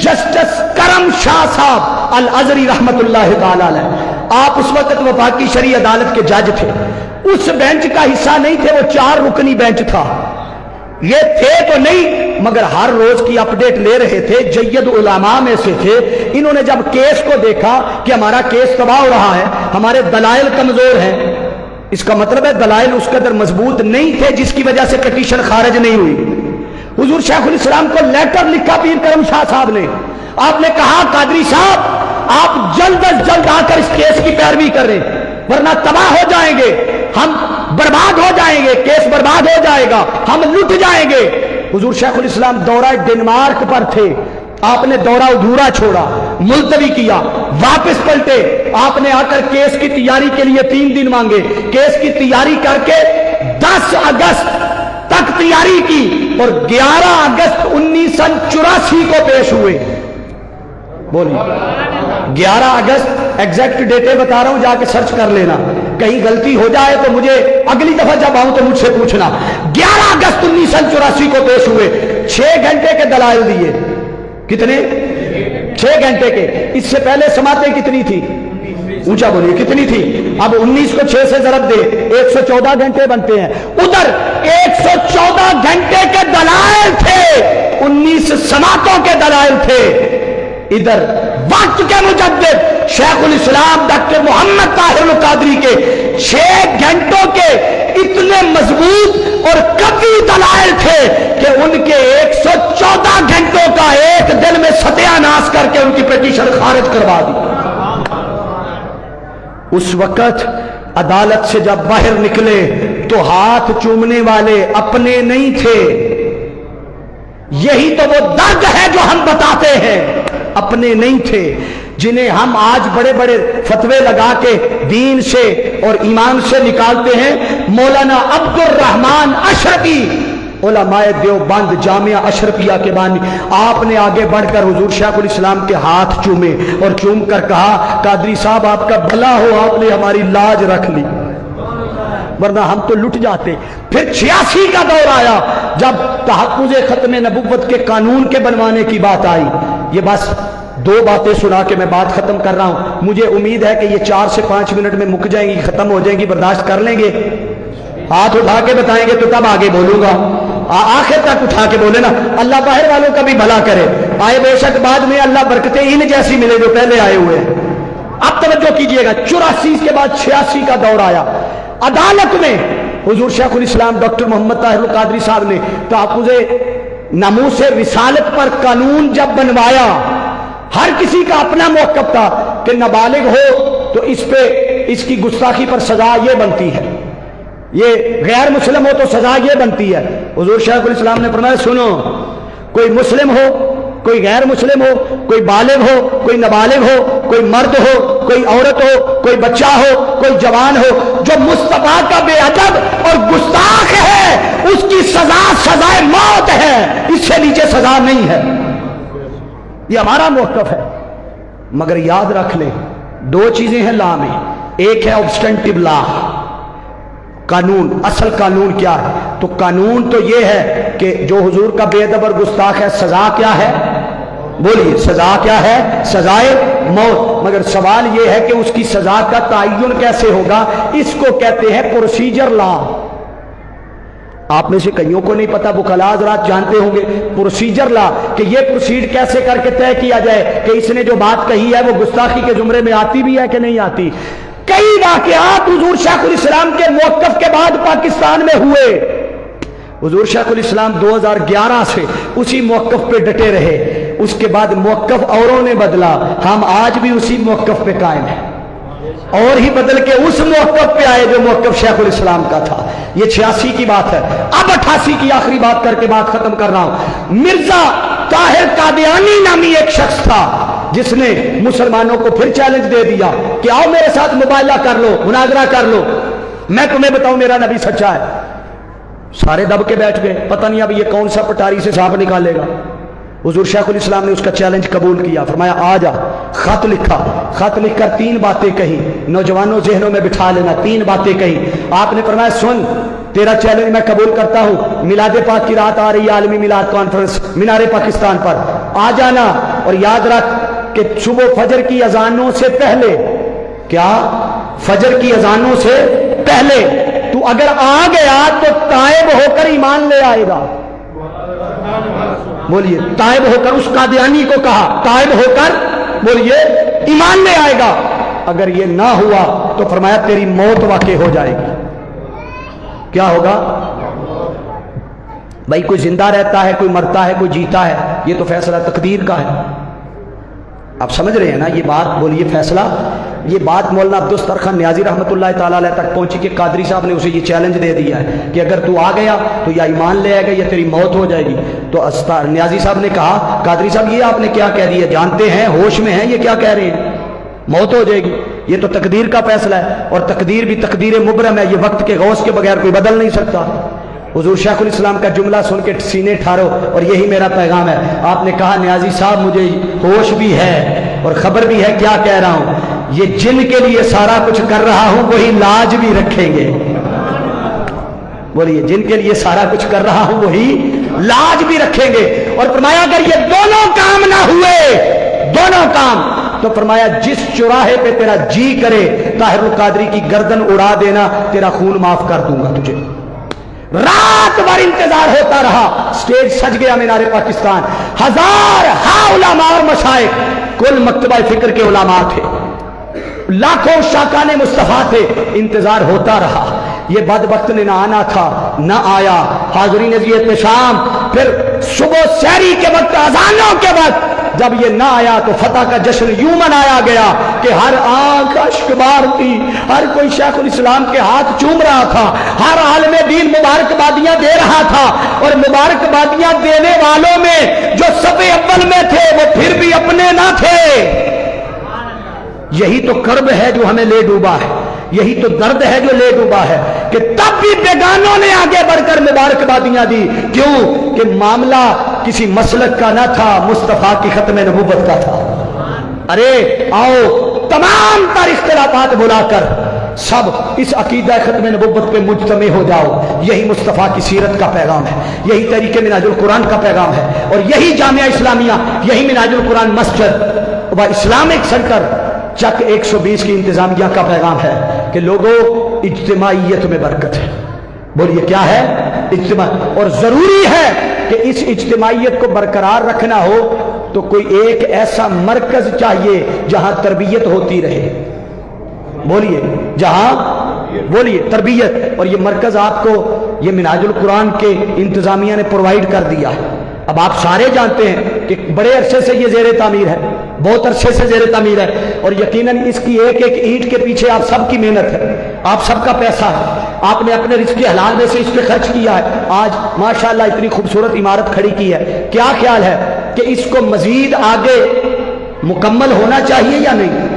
جسٹس کرم شاہ صاحب الازری رحمت اللہ تعالی علیہ، آپ اس وقت وفاقی شرعی عدالت کے جج تھے، اس بینچ کا حصہ نہیں تھے، وہ 4 رکنی بینچ تھا، یہ تھے تو نہیں مگر ہر روز کی اپڈیٹ لے رہے تھے، جید علماء میں سے تھے۔ انہوں نے جب کیس کو دیکھا کہ ہمارا کیس تباہ ہو رہا ہے، ہمارے دلائل کمزور ہیں، اس کا مطلب ہے دلائل اس قدر مضبوط نہیں تھے جس کی وجہ سے پٹیشن خارج نہیں ہوئی، حضور شیخ الاسلام کو لیٹر لکھا پیر کرم شاہ صاحب نے، آپ نے کہا قادری صاحب آپ جلد از جلد آ کر اس کیس کی پیروی کریں ورنہ تباہ ہو جائیں گے، ہم برباد ہو جائیں گے، کیس برباد ہو جائے گا، ہم لٹ جائیں گے۔ حضور شیخ الاسلام دورہ ڈنمارک پر تھے، آپ نے دورہ ادھورا چھوڑا، ملتوی کیا، واپس پلٹے، آپ نے آ کر کیس کی تیاری کے لیے 3 دن مانگے، کیس کی تیاری کر کے 10 اگست تک تیاری کی اور 11 اگست 1984 کو پیش ہوئے۔ بولیے 11 اگست ایگزیکٹ ڈیٹے بتا رہا ہوں، جا کے سرچ کر لینا، کہیں غلطی ہو جائے تو مجھے اگلی دفعہ جب آؤں تو مجھ سے پوچھنا۔ 11 اگست 1984 کو پیش ہوئے، 6 گھنٹے کے دلائل دیے، کتنے؟ 6 گھنٹے کے۔ اس سے پہلے سماعتیں کتنی تھی؟ اونچا بولیے کتنی تھی؟ اب 19 کو 6 سے ضرب دے، 114 گھنٹے بنتے ہیں۔ ادھر 114 گھنٹے کے دلائل تھے، 19 سماعتوں کے دلائل تھے۔ ادھر وقت کے مجدد شیخ الاسلام ڈاکٹر محمد طاہر القادری کے 6 گھنٹوں کے اتنے مضبوط اور قوی دلائل تھے کہ ان کے 114 گھنٹوں کا ایک دن میں ستیہ ناش کر کے ان کی پٹیشن خارج کروا دی۔ اس وقت عدالت سے جب باہر نکلے تو ہاتھ چومنے والے اپنے نہیں تھے، یہی تو وہ درد ہے جو ہم بتاتے ہیں، اپنے نہیں تھے، جنہیں ہم آج بڑے بڑے فتوے لگا کے دین سے اور ایمان سے نکالتے ہیں۔ مولانا عبد الرحمن اشرفی علماء دیوبند جامعہ اشرفیہ کے بانی، آپ نے آگے بڑھ کر حضور شیخ الاسلام کے ہاتھ چومے اور چوم کر کہا قادری صاحب آپ کا بھلا ہو، آپ نے ہماری لاج رکھ لی، ورنہ ہم تو لٹ جاتے۔ پھر 86 کا دور آیا جب تحفظ ختم نبوت کے قانون کے بنوانے کی بات آئی۔ یہ بس 2 باتیں سنا کے میں بات ختم کر رہا ہوں، مجھے امید ہے کہ یہ 4 سے 5 منٹ میں مک جائیں گی، ختم ہو جائیں گی، برداشت کر لیں گے؟ ہاتھ اٹھا کے بتائیں گے تو تب آگے بولوں گا، آخر تک اٹھا کے بولے نا، اللہ باہر والوں کا بھی بھلا کرے، آئے بے شک بعد میں اللہ برکتیں ان جیسی ملے جو پہلے آئے ہوئے ہیں۔ اب توجہ کیجئے گا، 84 کے بعد 86 کا دور آیا، عدالت میں حضور شیخ الاسلام ڈاکٹر محمد طاہر القادری صاحب نے تحفظ ناموس رسالت پر قانون جب بنوایا، ہر کسی کا اپنا موقف تھا کہ نابالغ ہو تو اس پہ اس کی گستاخی پر سزا یہ بنتی ہے، یہ غیر مسلم ہو تو سزا یہ بنتی ہے۔ حضور شیخ الاسلام نے فرمایا سنو، کوئی مسلم ہو، کوئی غیر مسلم ہو، کوئی بالغ ہو، کوئی نابالغ ہو، کوئی مرد ہو، کوئی عورت ہو، کوئی بچہ ہو، کوئی جوان ہو، جو مصطفیٰ کا بے ادب اور گستاخ ہے اس کی سزا سزائے موت ہے، اس سے نیچے سزا نہیں ہے۔ یہ ہمارا موقف ہے، مگر یاد رکھ لیں 2 چیزیں ہیں لا میں، ایک ہے آبسٹینٹیو لا، قانون، اصل قانون کیا ہے؟ تو قانون تو یہ ہے کہ جو حضور کا بے ادب اور گستاخ ہے سزا کیا ہے؟ بولیے سزا کیا ہے؟ سزائے موت۔ مگر سوال یہ ہے کہ اس کی سزا کا تعین کیسے ہوگا؟ اس کو کہتے ہیں پروسیجر لا۔ آپ میں سے کئیوں کو نہیں پتا، وکلاء حضرات جانتے ہوں گے پروسیجر لا، کہ یہ پروسیڈ کیسے کر کے طے کیا جائے کہ اس نے جو بات کہی ہے وہ گستاخی کے زمرے میں آتی بھی ہے کہ نہیں آتی۔ کئی واقعات حضور شیخ الاسلام کے موقف کے بعد پاکستان میں ہوئے، حضور شیخ الاسلام 2011 سے اسی موقف پہ ڈٹے رہے، اس کے بعد موقف اوروں نے بدلا، ہم آج بھی اسی موقف پہ قائم ہیں، اور ہی بدل کے اس موقف پہ آئے جو موقف شیخ الاسلام کا تھا۔ یہ 86 کی بات ہے۔ اب 88 کی آخری بات کر کے بات ختم کر رہا ہوں۔ مرزا طاہر قادیانی نامی ایک شخص تھا جس نے مسلمانوں کو پھر چیلنج دے دیا کہ آؤ میرے ساتھ مباحثہ کر لو، مناظرہ کر لو، میں تمہیں بتاؤں میرا نبی سچا ہے۔ سارے دب کے بیٹھ گئے، پتہ نہیں اب یہ کون سا پٹاری سے سانپ نکالے گا۔ حضور شیخ الاسلام نے اس کا چیلنج قبول کیا، فرمایا آ جا۔ خط لکھا، خط لکھ کر 3 باتیں کہی، نوجوانوں ذہنوں میں بٹھا لینا، 3 باتیں کہی۔ آپ نے فرمایا سن، تیرا چیلنج میں قبول کرتا ہوں، میلاد پاک کی رات آ رہی ہے، عالمی میلاد کانفرنس مینار پاکستان پر، آ جانا اور یاد رکھ کہ صبح فجر کی اذانوں سے پہلے، کیا فجر کی اذانوں سے پہلے تو اگر آ گیا تو تائب ہو کر ایمان لے آئے گا. بولیے تائب ہو کر، اس قادیانی کو کہا تائب ہو کر بولیے ایمان لے آئے گا. اگر یہ نہ ہوا تو فرمایا تیری موت واقع ہو جائے گی. کیا ہوگا بھائی؟ کوئی زندہ رہتا ہے، کوئی مرتا ہے، کوئی جیتا ہے، یہ تو فیصلہ تقدیر کا ہے. آپ سمجھ رہے ہیں نا یہ بات؟ بولیے فیصلہ. یہ بات مولانا عبدالسترخان نیازی رحمۃ اللہ تعالیٰ علیہ تک پہنچی کہ قادری صاحب نے اسے یہ چیلنج دے دیا ہے کہ اگر تو آ گیا تو یا ایمان لے آئے گا یا تیری موت ہو جائے گی. تو نیازی صاحب نے کہا قادری صاحب یہ آپ نے کیا کہہ دیا؟ جانتے ہیں، ہوش میں ہیں، یہ کیا کہہ رہے ہیں؟ موت ہو جائے گی. یہ تو تقدیر کا فیصلہ ہے، اور تقدیر بھی تقدیر مبرم ہے، یہ وقت کے غوث کے بغیر کوئی بدل نہیں سکتا. حضور شیخ الاسلام کا جملہ سن کے سینے ٹھارو، اور یہی میرا پیغام ہے. آپ نے کہا نیازی صاحب مجھے ہوش بھی ہے اور خبر بھی ہے کیا کہہ رہا ہوں، یہ جن کے لیے سارا کچھ کر رہا ہوں وہی لاج بھی رکھیں گے. بولیے جن کے لیے سارا کچھ کر رہا ہوں وہی لاج بھی رکھیں گے. اور فرمایا اگر یہ دونوں کام نہ ہوئے، دونوں کام، تو فرمایا جس چوراہے پہ تیرا جی کرے طاہر القادری کی گردن اڑا دینا، تیرا خون معاف کر دوں گا تجھے. رات بھر انتظار ہوتا رہا، سٹیج سج گیا مینار پاکستان، ہزار علماء اور مشائخ، کل مکتبہ فکر کے علماء تھے، لاکھوں شاکان مصطفیٰ تھے. انتظار ہوتا رہا. یہ بدبخت نے نہ آنا تھا، نہ آیا. حاضرین عزیز شام، پھر صبح سحری کے وقت، اذانوں کے وقت جب یہ نہ آیا تو فتح کا جشن یوں منایا گیا کہ ہر آنکھ اشک بار تھی، ہر کوئی شیخ الاسلام کے ہاتھ چوم رہا تھا، ہر عالم دین مبارکبادیاں دے رہا تھا. اور مبارکبادیاں دینے والوں میں جو صف اول میں تھے وہ پھر بھی اپنے نہ تھے. یہی تو کرب ہے جو ہمیں لے ڈوبا ہے، یہی تو درد ہے جو لے ڈوبا ہے کہ تب بھی بیگانوں نے آگے بڑھ کر مبارکبادیاں دی. کیوں؟ کہ معاملہ کسی مسلک کا نہ تھا، مصطفیٰ کی ختم نبوت کا تھا. ارے آؤ تمام تر اختلافات بلا کر سب اس عقیدہ ختم نبوت پہ مجتمع ہو جاؤ. یہی مصطفیٰ کی سیرت کا پیغام ہے، یہی طریقے منہاج القرآن کا پیغام ہے، اور یہی جامعہ اسلامیہ، یہی منہاج القرآن مسجد و اسلامک سینٹر چک 120 کی انتظامیہ کا پیغام ہے کہ لوگوں اجتماعیت میں برکت ہے. بولیے کیا ہے؟ اجتماع. اور ضروری ہے کہ اس اجتماعیت کو برقرار رکھنا ہو تو کوئی ایک ایسا مرکز چاہیے جہاں تربیت ہوتی رہے. بولیے جہاں، بولیے تربیت. اور یہ مرکز آپ کو یہ منہاج القرآن کے انتظامیہ نے پرووائڈ کر دیا ہے. اب آپ سارے جانتے ہیں کہ بڑے عرصے سے یہ زیر تعمیر ہے، بہت عرصے سے زیر تعمیر ہے، اور یقیناً اس کی ایک ایک اینٹ کے پیچھے آپ سب کی محنت ہے، آپ سب کا پیسہ ہے، آپ نے اپنے رزق حلال میں سے اس پہ خرچ کیا ہے. آج ماشاءاللہ اتنی خوبصورت عمارت کھڑی کی ہے. کیا خیال ہے کہ اس کو مزید آگے مکمل ہونا چاہیے یا نہیں؟